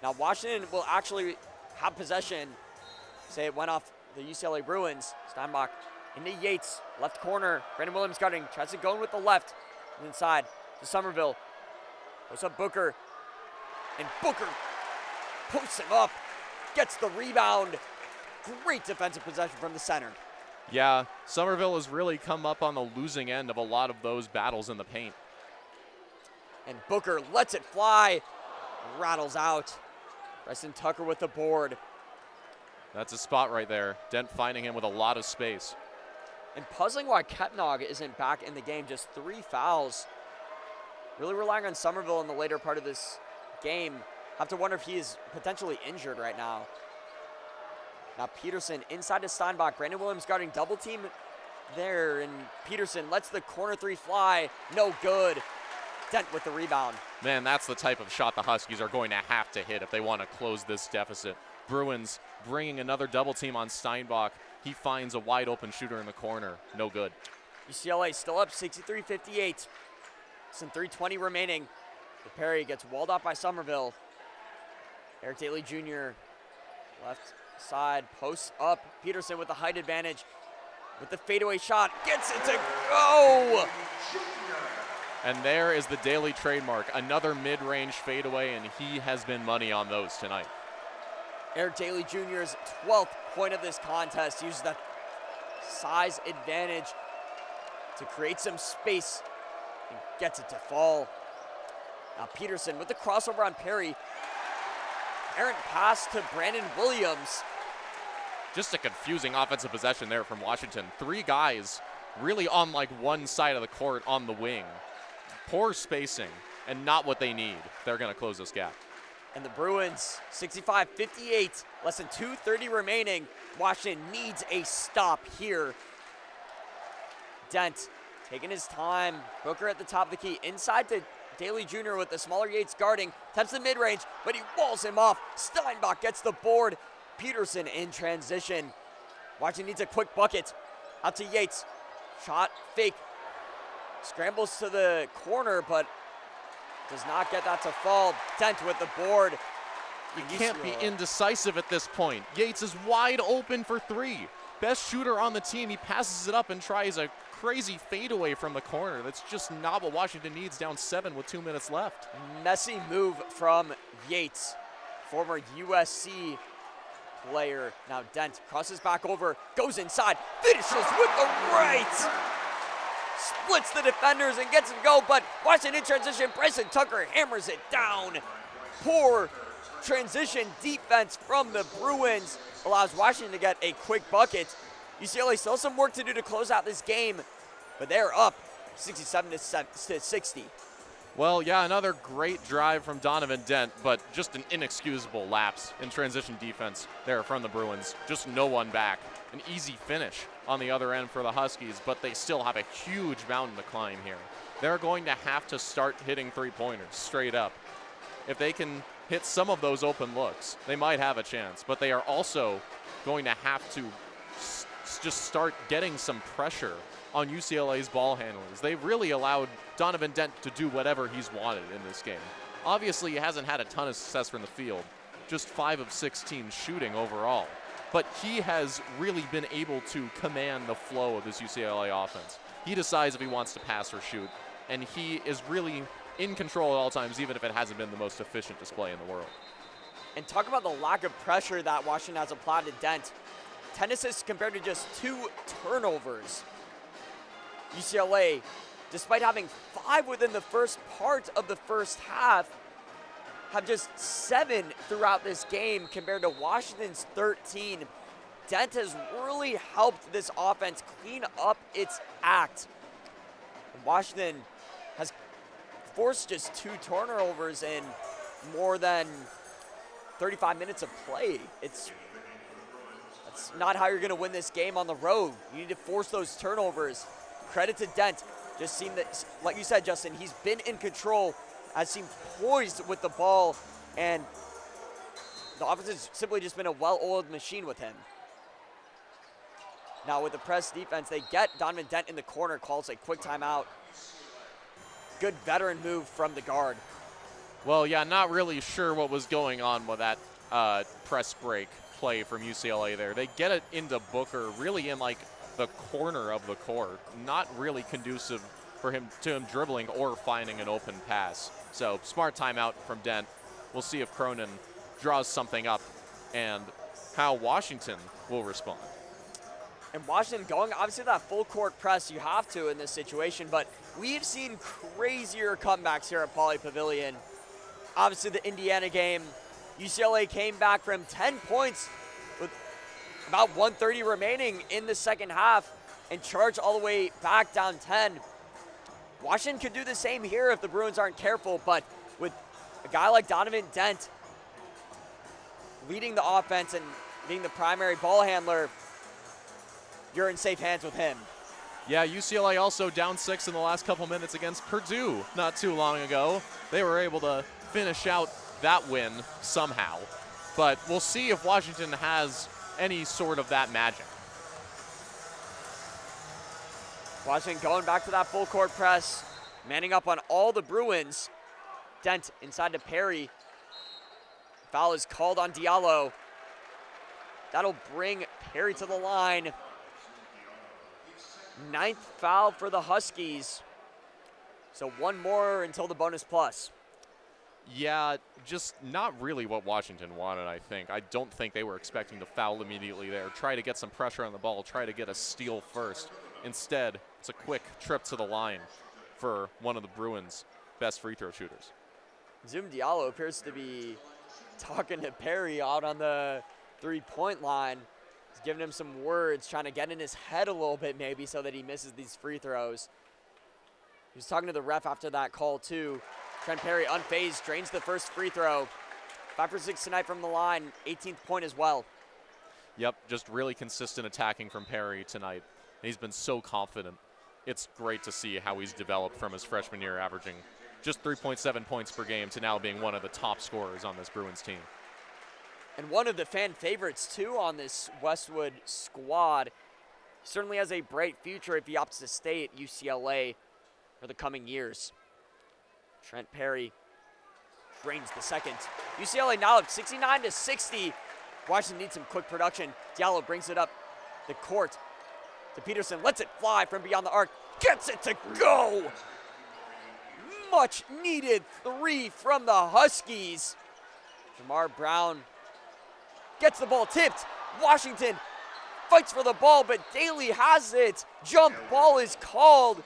Now Washington will actually have possession. Say it went off the UCLA Bruins. Steinbach into Yates, left corner. Brandon Williams guarding, tries to go in with the left. Inside to Somerville. Goes up Booker. And Booker posts him up, gets the rebound. Great defensive possession from the center. Yeah, Somerville has really come up on the losing end of a lot of those battles in the paint. And Booker lets it fly, rattles out. Preston Tucker with the board. That's a spot right there. Dent finding him with a lot of space. And puzzling why Kepnog isn't back in the game, just 3 fouls. Really relying on Somerville in the later part of this game. Have to wonder if he is potentially injured right now. Now Peterson inside to Steinbach. Brandon Williams guarding double team there, and Peterson lets the corner 3 fly. No good. Dent with the rebound. Man, that's the type of shot the Huskies are going to have to hit if they want to close this deficit. Bruins bringing another double team on Steinbach. He finds a wide open shooter in the corner. No good. UCLA still up 63-58. Some 3:20 remaining. Perry gets walled off by Somerville. Eric Daly Jr. left side, posts up. Peterson with the height advantage. With the fadeaway shot, gets it to go! And there is the Daly trademark. Another mid-range fadeaway, and he has been money on those tonight. Eric Daly Jr.'s 12th point of this contest uses that size advantage to create some space and gets it to fall. Now Peterson with the crossover on Perry. Errant pass to Brandon Williams. Just a confusing offensive possession there from Washington. 3 guys really on like one side of the court on the wing. Poor spacing and not what they need. They're going to close this gap. And the Bruins, 65-58, less than 2:30 remaining. Washington needs a stop here. Dent taking his time. Booker at the top of the key. Inside to Daly Jr. with the smaller Yates guarding. Attempts the mid-range, but he walls him off. Steinbach gets the board. Peterson in transition. Washington needs a quick bucket. Out to Yates. Shot, fake. Scrambles to the corner, but does not get that to fall. Dent with the board. You can't be indecisive at this point. Yates is wide open for 3. Best shooter on the team. He passes it up and tries a crazy fadeaway from the corner. That's just not what Washington needs down 7 with 2 minutes left. Messy move from Yates, former USC player. Now Dent crosses back over, goes inside, finishes with the right. Splits the defenders and gets him to go, but Washington in transition. Bryson Tucker hammers it down. Poor transition defense from the Bruins allows Washington to get a quick bucket. UCLA still some work to do to close out this game, but they're up 67-60. Well, yeah, another great drive from Donovan Dent, but just an inexcusable lapse in transition defense there from the Bruins. Just no one back. An easy finish on the other end for the Huskies, but they still have a huge mountain to climb here. They're going to have to start hitting three-pointers straight up. If they can hit some of those open looks, they might have a chance, but they are also going to have to just start getting some pressure on UCLA's ball handlers. They've really allowed Donovan Dent to do whatever he's wanted in this game. Obviously, he hasn't had a ton of success from the field, just 5 of 16 shooting overall. But he has really been able to command the flow of this UCLA offense. He decides if he wants to pass or shoot, and he is really in control at all times, even if it hasn't been the most efficient display in the world. And talk about the lack of pressure that Washington has applied to Dent. 10 assists compared to just 2 turnovers. UCLA, despite having 5 within the first part of the first half, have just 7 throughout this game compared to Washington's 13. Dent has really helped this offense clean up its act. Washington has forced just 2 turnovers in more than 35 minutes of play. That's not how you're going to win this game on the road. You need to force those turnovers. Credit to Dent. Just seemed that, like you said, Justin, he's been in control, has seemed poised with the ball, and the offense has simply just been a well-oiled machine with him. Now with the press defense, they get Donovan Dent in the corner, calls a quick timeout. Good veteran move from the guard. Well, yeah, not really sure what was going on with that press break play from UCLA there. They get it into Booker really in like the corner of the court. Not really conducive for him dribbling or finding an open pass. So smart timeout from Dent. We'll see if Cronin draws something up and how Washington will respond. And Washington going, obviously that full court press, you have to in this situation, but we've seen crazier comebacks here at Pauley Pavilion. Obviously the Indiana game, UCLA came back from 10 points with about 1:30 remaining in the second half and charged all the way back down 10. Washington could do the same here if the Bruins aren't careful, but with a guy like Donovan Dent leading the offense and being the primary ball handler, you're in safe hands with him. Yeah, UCLA also down 6 in the last couple minutes against Purdue not too long ago. They were able to finish out that win somehow. But we'll see if Washington has any sort of that magic. Washington going back to that full court press, manning up on all the Bruins. Dent inside to Perry. Foul is called on Diallo. That'll bring Perry to the line. 9th foul for the Huskies. So 1 more until the bonus plus. Yeah, just not really what Washington wanted, I think. I don't think they were expecting to foul immediately there. Try to get some pressure on the ball, try to get a steal first. Instead, it's a quick trip to the line for one of the Bruins' best free throw shooters. Zoom Diallo appears to be talking to Perry out on the 3-point line. He's giving him some words, trying to get in his head a little bit maybe so that he misses these free throws. He was talking to the ref after that call too. Trent Perry unfazed, drains the first free throw. 5 for 6 tonight from the line, 18th point as well. Yep, just really consistent attacking from Perry tonight. He's been so confident. It's great to see how he's developed from his freshman year, averaging just 3.7 points per game to now being one of the top scorers on this Bruins team. And one of the fan favorites too on this Westwood squad. He certainly has a bright future if he opts to stay at UCLA for the coming years. Trent Perry drains the second. UCLA now up 69-60. Washington needs some quick production. Diallo brings it up the court to Peterson, lets it fly from beyond the arc, gets it to go. Much needed 3 from the Huskies. Jamar Brown gets the ball tipped. Washington fights for the ball, but Daly has it. Jump ball is called.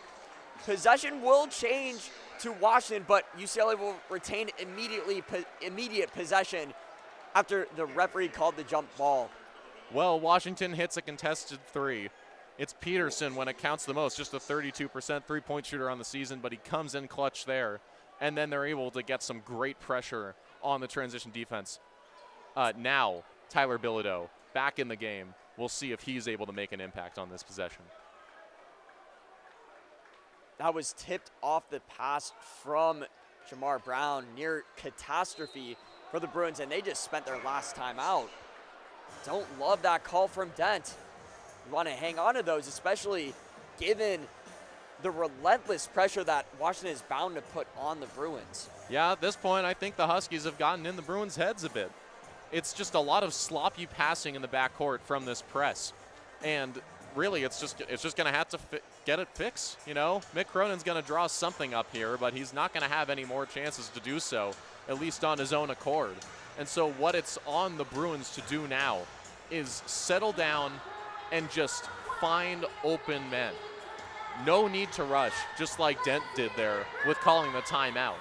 Possession will change to Washington, but UCLA will retain immediate possession after the referee called the jump ball. Well, Washington hits a contested 3. It's Peterson when it counts the most, just a 32% three-point shooter on the season, but he comes in clutch there, and then they're able to get some great pressure on the transition defense. Now, Tyler Bilodeau back in the game. We'll see if he's able to make an impact on this possession. That was tipped off the pass from Jamar Brown, near catastrophe for the Bruins, and they just spent their last time out. Don't love that call from Dent. You want to hang on to those, especially given the relentless pressure that Washington is bound to put on the Bruins. Yeah, at this point, I think the Huskies have gotten in the Bruins' heads a bit. It's just a lot of sloppy passing in the backcourt from this press. And really, it's just going to have to get it fixed, you know? Mick Cronin's going to draw something up here, but he's not going to have any more chances to do so, at least on his own accord. And so what it's on the Bruins to do now is settle down and just find open men. No need to rush, just like Dent did there with calling the timeout.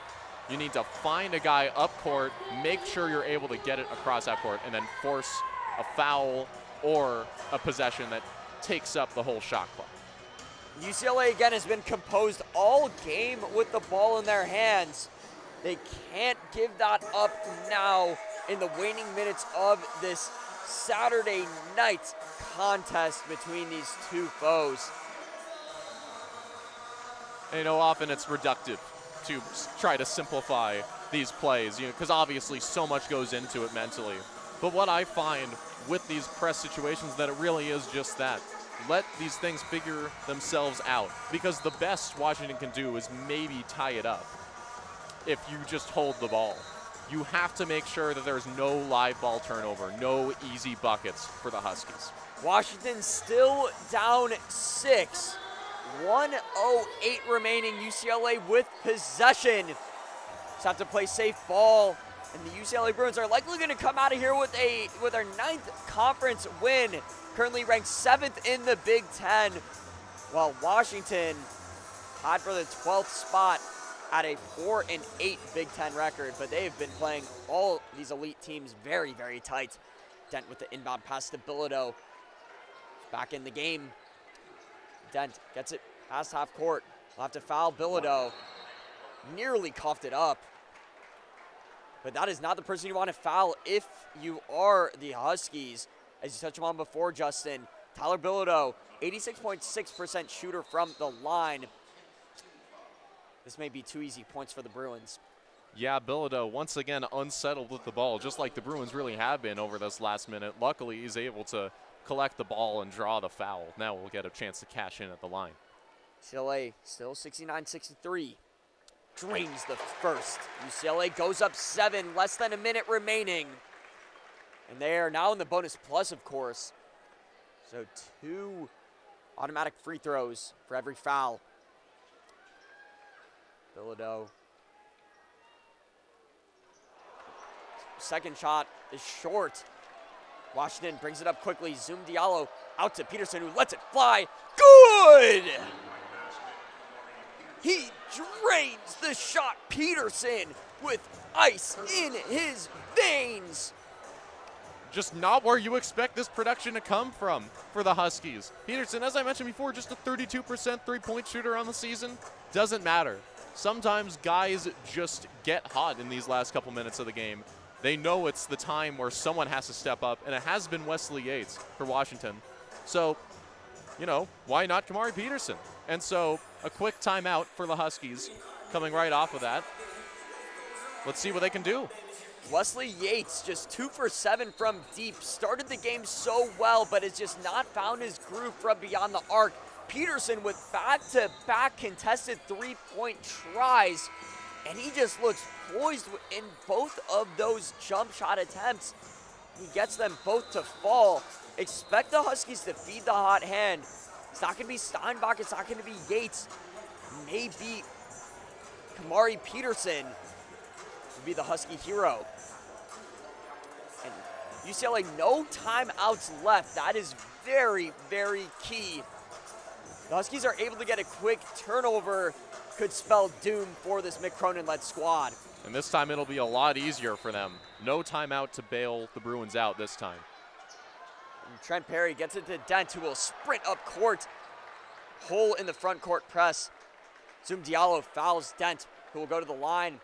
You need to find a guy up court, make sure you're able to get it across half court, and then force a foul or a possession that takes up the whole shot clock. UCLA again has been composed all game with the ball in their hands. They can't give that up now in the waning minutes of this Saturday night contest between these two foes. And, you know, often it's reductive to try to simplify these plays, you know, because obviously so much goes into it mentally. But what I find with these press situations that it really is just that. Let these things figure themselves out, because the best Washington can do is maybe tie it up if you just hold the ball. You have to make sure that there's no live ball turnover, no easy buckets for the Huskies. Washington still down 6. 1:08 remaining. UCLA with possession. Just have to play safe ball. And the UCLA Bruins are likely going to come out of here with their 9th conference win. Currently ranked 7th in the Big Ten, while Washington tied for the 12th spot at a 4-8 Big Ten record. But they have been playing all these elite teams very, very tight. Dent with the inbound pass to Bilodeau. Back in the game. Dent gets it past half court. Will have to foul Bilodeau. Nearly coughed it up. But that is not the person you want to foul if you are the Huskies. As you touched on before, Justin, Tyler Bilodeau, 86.6% shooter from the line. This may be 2 easy points for the Bruins. Yeah, Bilodeau once again unsettled with the ball, just like the Bruins really have been over this last minute. Luckily, he's able to collect the ball and draw the foul. Now we'll get a chance to cash in at the line. UCLA still 69-63. Drains the first. UCLA goes up 7, less than a minute remaining. And they are now in the bonus plus, of course. So 2 automatic free throws for every foul. Bilodeau. Second shot is short. Washington brings it up quickly. Zoom Diallo out to Peterson, who lets it fly. Good! He drains the shot. Peterson with ice in his veins. Just not where you expect this production to come from for the Huskies. Peterson, as I mentioned before, just a 32% three-point shooter on the season. Doesn't matter. Sometimes guys just get hot in these last couple minutes of the game. They know it's the time where someone has to step up, and it has been Wesley Yates for Washington. So, you know, why not Kamari Peterson? And so a quick timeout for the Huskies coming right off of that. Let's see what they can do. Wesley Yates just 2 for 7 from deep. Started the game so well, but has just not found his groove from beyond the arc. Peterson with back-to-back contested three-point tries, and he just looks poised in both of those jump shot attempts. He gets them both to fall. Expect the Huskies to feed the hot hand. It's not going to be Steinbach. It's not going to be Yates. Maybe Kamari Peterson will be the Husky hero. And UCLA, no timeouts left. That is very, very key. The Huskies are able to get a quick turnover. Could spell doom for this Mick Cronin-led squad. And this time it'll be a lot easier for them. No timeout to bail the Bruins out this time. And Trent Perry gets it to Dent, who will sprint up court. Hole in the front court press. Zoom Diallo fouls Dent, who will go to the line.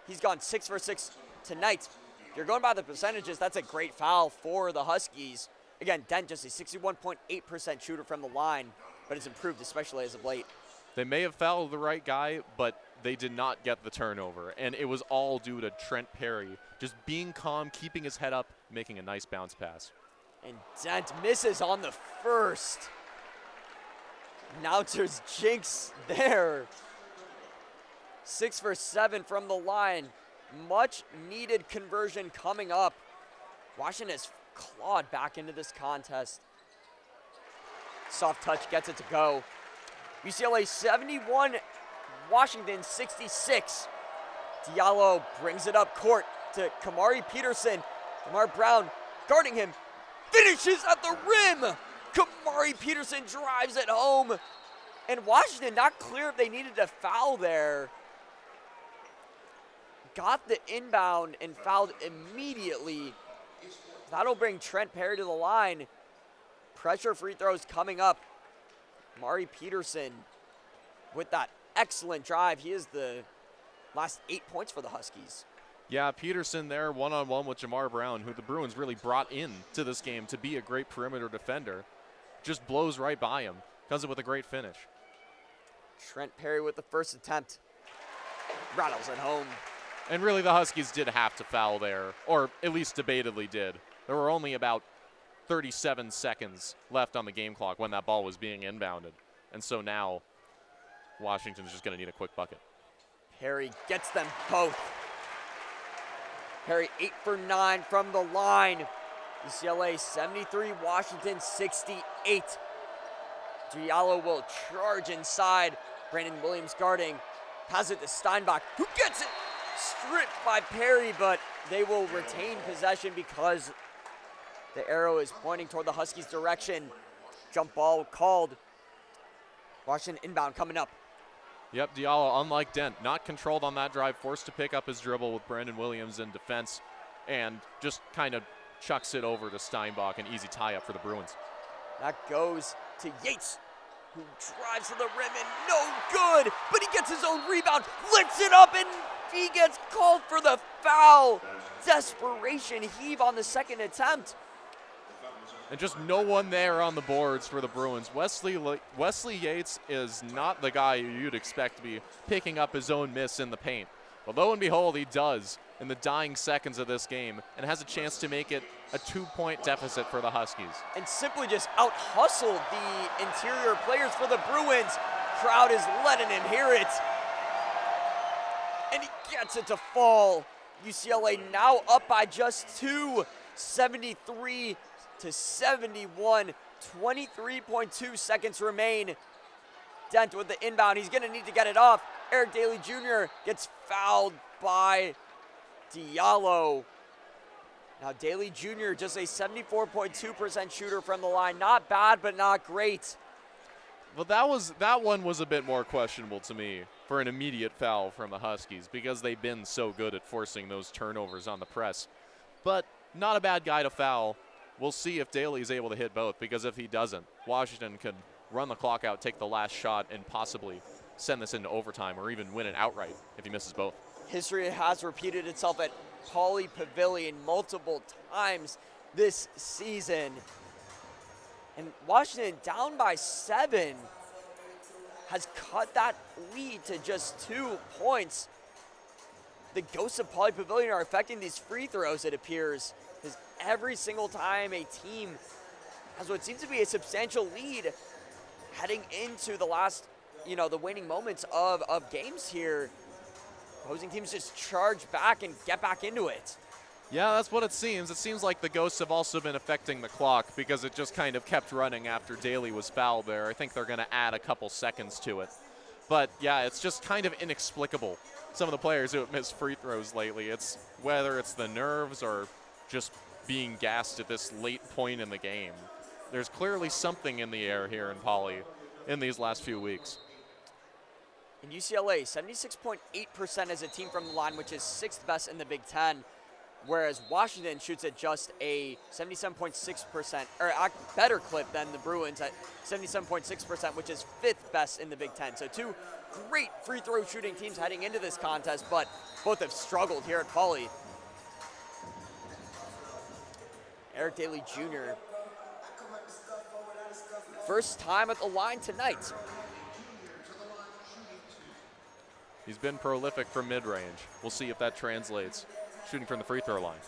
He's gone 6 for 6 tonight. If you're going by the percentages, that's a great foul for the Huskies. Again, Dent just a 61.8% shooter from the line, but it's improved, especially as of late. They may have fouled the right guy, but they did not get the turnover. And it was all due to Trent Perry just being calm, keeping his head up, making a nice bounce pass. And Dent misses on the first. Announcers jinx there. 6 for 7 from the line. Much needed conversion coming up. Washington has clawed back into this contest. Soft touch gets it to go. UCLA 71, Washington 66. Diallo brings it up court to Kamari Peterson. Lamar Brown guarding him. finishes at the rim. Kamari Peterson drives it home. And Washington not clear if they needed to foul there. Got the inbound and fouled immediately. That'll bring Trent Perry to the line. Pressure free throws coming up. Kamari Peterson with that excellent drive. He is the last 8 points for the Huskies. Yeah, Peterson there one-on-one with Jamar Brown, who the Bruins really brought in to this game to be a great perimeter defender. Just blows right by him. Does it with a great finish. Trent Perry with the first attempt. Rattles it home. And really the Huskies did have to foul there, or at least debatably did. There were only about 37 seconds left on the game clock when that ball was being inbounded. And so now Washington's just going to need a quick bucket. Perry gets them both. Perry 8 for 9 from the line. UCLA 73, Washington 68. Diallo will charge inside. Brandon Williams guarding. Pass it to Steinbach, who gets it stripped by Perry, but they will retain possession because the arrow is pointing toward the Huskies' direction. Jump ball called. Washington inbound coming up. Yep, Diallo, unlike Dent, not controlled on that drive, forced to pick up his dribble with Brandon Williams in defense, and just kind of chucks it over to Steinbach, an easy tie-up for the Bruins. That goes to Yates, who drives to the rim and no good, but he gets his own rebound, lifts it up, and he gets called for the foul. Desperation heave on the second attempt. And just no one there on the boards for the Bruins. Wesley Yates is not the guy you'd expect to be picking up his own miss in the paint. But lo and behold, he does in the dying seconds of this game and has a chance to make it a 2-point deficit for the Huskies. And simply just out-hustled the interior players for the Bruins. Crowd is letting him hear it. And he gets it to fall. UCLA now up by just 2, 73 to 71, 23.2 seconds remain. Dent with the inbound, he's gonna need to get it off. Eric Daly Jr. gets fouled by Diallo. Now Daly Jr. just a 74.2% shooter from the line. Not bad, but not great. Well, that one was a bit more questionable to me for an immediate foul from the Huskies because they've been so good at forcing those turnovers on the press. But not a bad guy to foul. We'll see if Daly is able to hit both, because if he doesn't, Washington could run the clock out, take the last shot, and possibly send this into overtime or even win it outright if he misses both. History has repeated itself at Pauley Pavilion multiple times this season. And Washington, down by 7, has cut that lead to just 2 points. The ghosts of Pauley Pavilion are affecting these free throws, it appears. Because every single time a team has what seems to be a substantial lead heading into the last, the waning moments of games here, opposing teams just charge back and get back into it. Yeah, that's what it seems. It seems like the ghosts have also been affecting the clock because it just kind of kept running after Daly was fouled there. I think they're going to add a couple seconds to it. But yeah, it's just kind of inexplicable. Some of the players who have missed free throws lately, it's whether it's the nerves or just being gassed at this late point in the game. There's clearly something in the air here in Pauley in these last few weeks. In UCLA, 76.8% as a team from the line, which is 6th best in the Big Ten, whereas Washington shoots at just a 77.6%, or a better clip than the Bruins at 77.6%, which is 5th best in the Big Ten. So 2 great free throw shooting teams heading into this contest, but both have struggled here at Pauley. Eric Daly Jr. First time at the line tonight. He's been prolific from mid-range. We'll see if that translates. Shooting from the free throw line.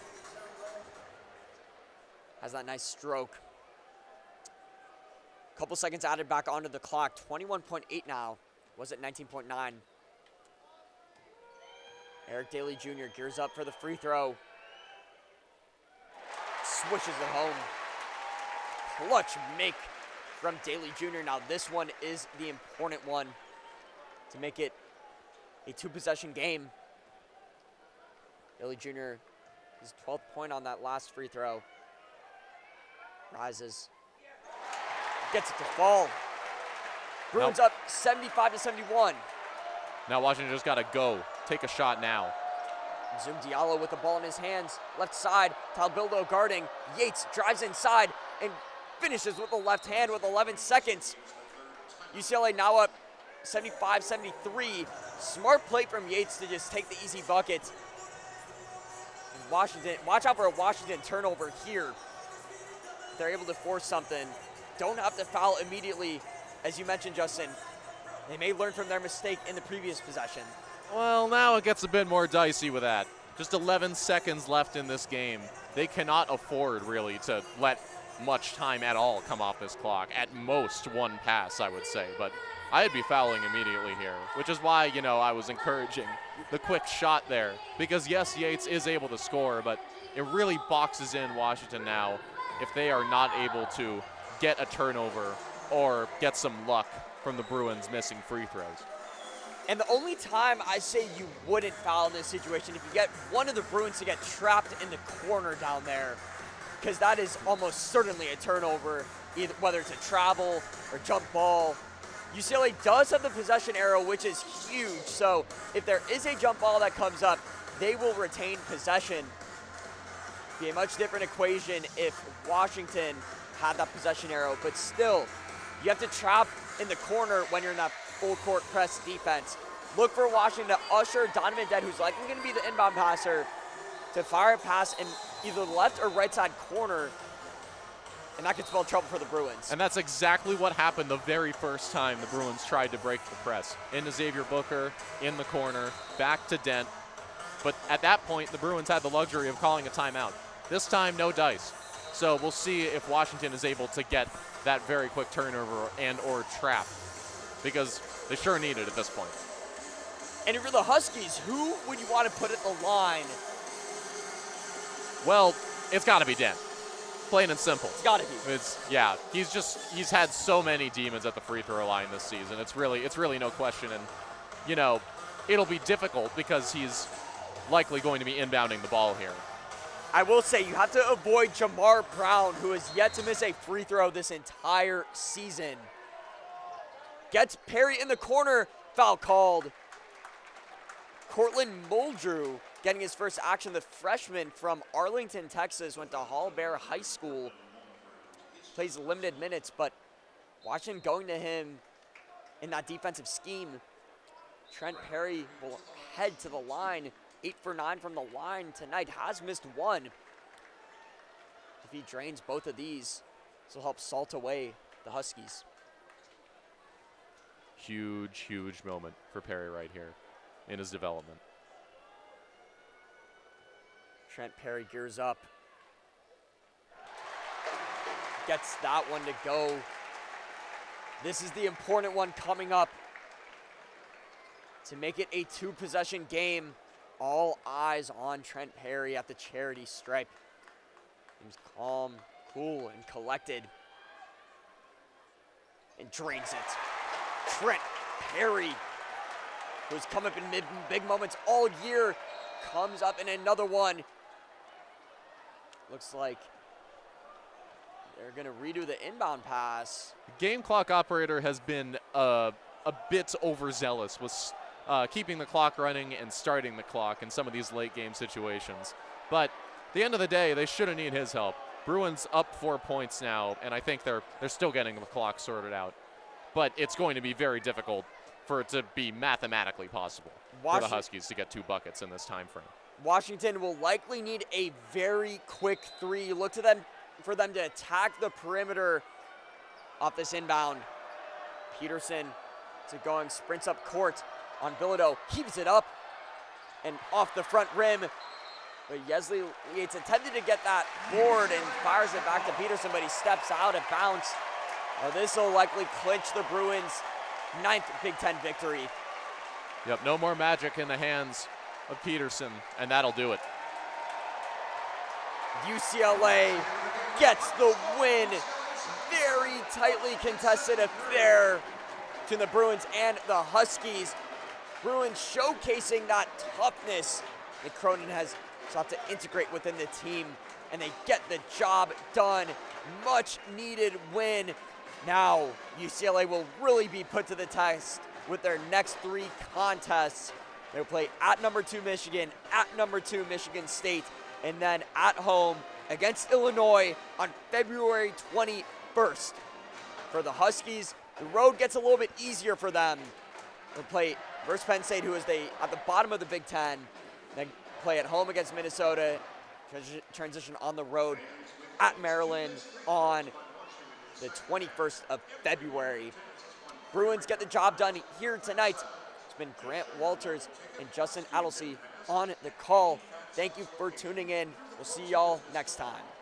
Has that nice stroke. Couple seconds added back onto the clock. 21.8 now. Was it 19.9? Eric Daly Jr. gears up for the free throw. Swishes it home. Clutch make from Daly Jr. Now this one is the important one to make it a 2-possession game. Daly Jr. his 12th point on that last free throw. Rises. Gets it to fall. Bruins up 75-71. Now Washington just got to go. Take a shot now. Zoom Diallo with the ball in his hands. Left side, Talbildo guarding. Yates drives inside and finishes with the left hand with 11 seconds. UCLA now up 75-73. Smart play from Yates to just take the easy bucket. And Washington, watch out for a Washington turnover here. If they're able to force something, don't have to foul immediately. As you mentioned, Justin, they may learn from their mistake in the previous possession. Well, now it gets a bit more dicey with that. Just 11 seconds left in this game. They cannot afford, really, to let much time at all come off this clock. At most, one pass, I would say. But I'd be fouling immediately here, which is why, I was encouraging the quick shot there. Because, yes, Yates is able to score, but it really boxes in Washington now if they are not able to get a turnover or get some luck from the Bruins missing free throws. And the only time I say you wouldn't foul in this situation, if you get one of the Bruins to get trapped in the corner down there, because that is almost certainly a turnover, either whether it's a travel or jump ball. UCLA does have the possession arrow, which is huge. So if there is a jump ball that comes up, they will retain possession. Be a much different equation if Washington had that possession arrow, but still, you have to trap in the corner when you're in that full court press defense. Look for Washington to usher Donovan Dead, who's likely going to be the inbound passer, to fire a pass in either the left or right side corner, and that could spell trouble for the Bruins. And that's exactly what happened the very first time the Bruins tried to break the press. Into Xavier Booker, in the corner, back to Dent. But at that point, the Bruins had the luxury of calling a timeout. This time, no dice. So we'll see if Washington is able to get that very quick turnover and or trap, because they sure need it at this point. And if you're the Huskies, who would you want to put at the line? Well, it's got to be Dent. Plain and simple. It's got to be. He's had so many demons at the free throw line this season. It's really no question. And, it'll be difficult because he's likely going to be inbounding the ball here. I will say you have to avoid Jamar Brown, who has yet to miss a free throw this entire season. Gets Perry in the corner, foul called. Cortland Muldrew getting his first action. The freshman from Arlington, Texas, went to Hall-Bear High School. Plays limited minutes, but Washington going to him in that defensive scheme. Trent Perry will head to the line. 8 for 9 from the line tonight. Has missed one. If he drains both of these, this will help salt away the Huskies. Huge, huge moment for Perry right here in his development. Trent Perry gears up. Gets that one to go. This is the important one coming up. To make it a 2-possession game, all eyes on Trent Perry at the charity stripe. He's calm, cool, and collected. And drains it. Trent Perry, who's come up in big moments all year, comes up in another one. Looks like they're going to redo the inbound pass. The game clock operator has been a bit overzealous with keeping the clock running and starting the clock in some of these late game situations. But at the end of the day, they shouldn't need his help. Bruins up 4 points now, and I think they're still getting the clock sorted out. But it's going to be very difficult for it to be mathematically possible for the Huskies to get 2 buckets in this time frame. Washington will likely need a very quick 3. Look to them for them to attack the perimeter off this inbound. Peterson to going, sprints up court on Bilodeau, heaves it up and off the front rim. But Yesley Yates attempted to get that board and fires it back to Peterson, but he steps out of bounds. Well, this will likely clinch the Bruins' 9th Big Ten victory. Yep, no more magic in the hands of Peterson, and that'll do it. UCLA gets the win. Very tightly contested affair between the Bruins and the Huskies. Bruins showcasing that toughness that Cronin has still have to integrate within the team, and they get the job done. Much needed win. Now UCLA will really be put to the test with their next 3 contests. They'll play at number 2 Michigan, at number 2 Michigan State, and then at home against Illinois on February 21st. For the Huskies, the road gets a little bit easier for them. They'll play versus Penn State, who is at the bottom of the Big Ten, then play at home against Minnesota, transition on the road at Maryland on the 21st of February. Bruins get the job done here tonight. It's been Grant Walters and Justin Attlesey on the call. Thank you for tuning in. We'll see y'all next time.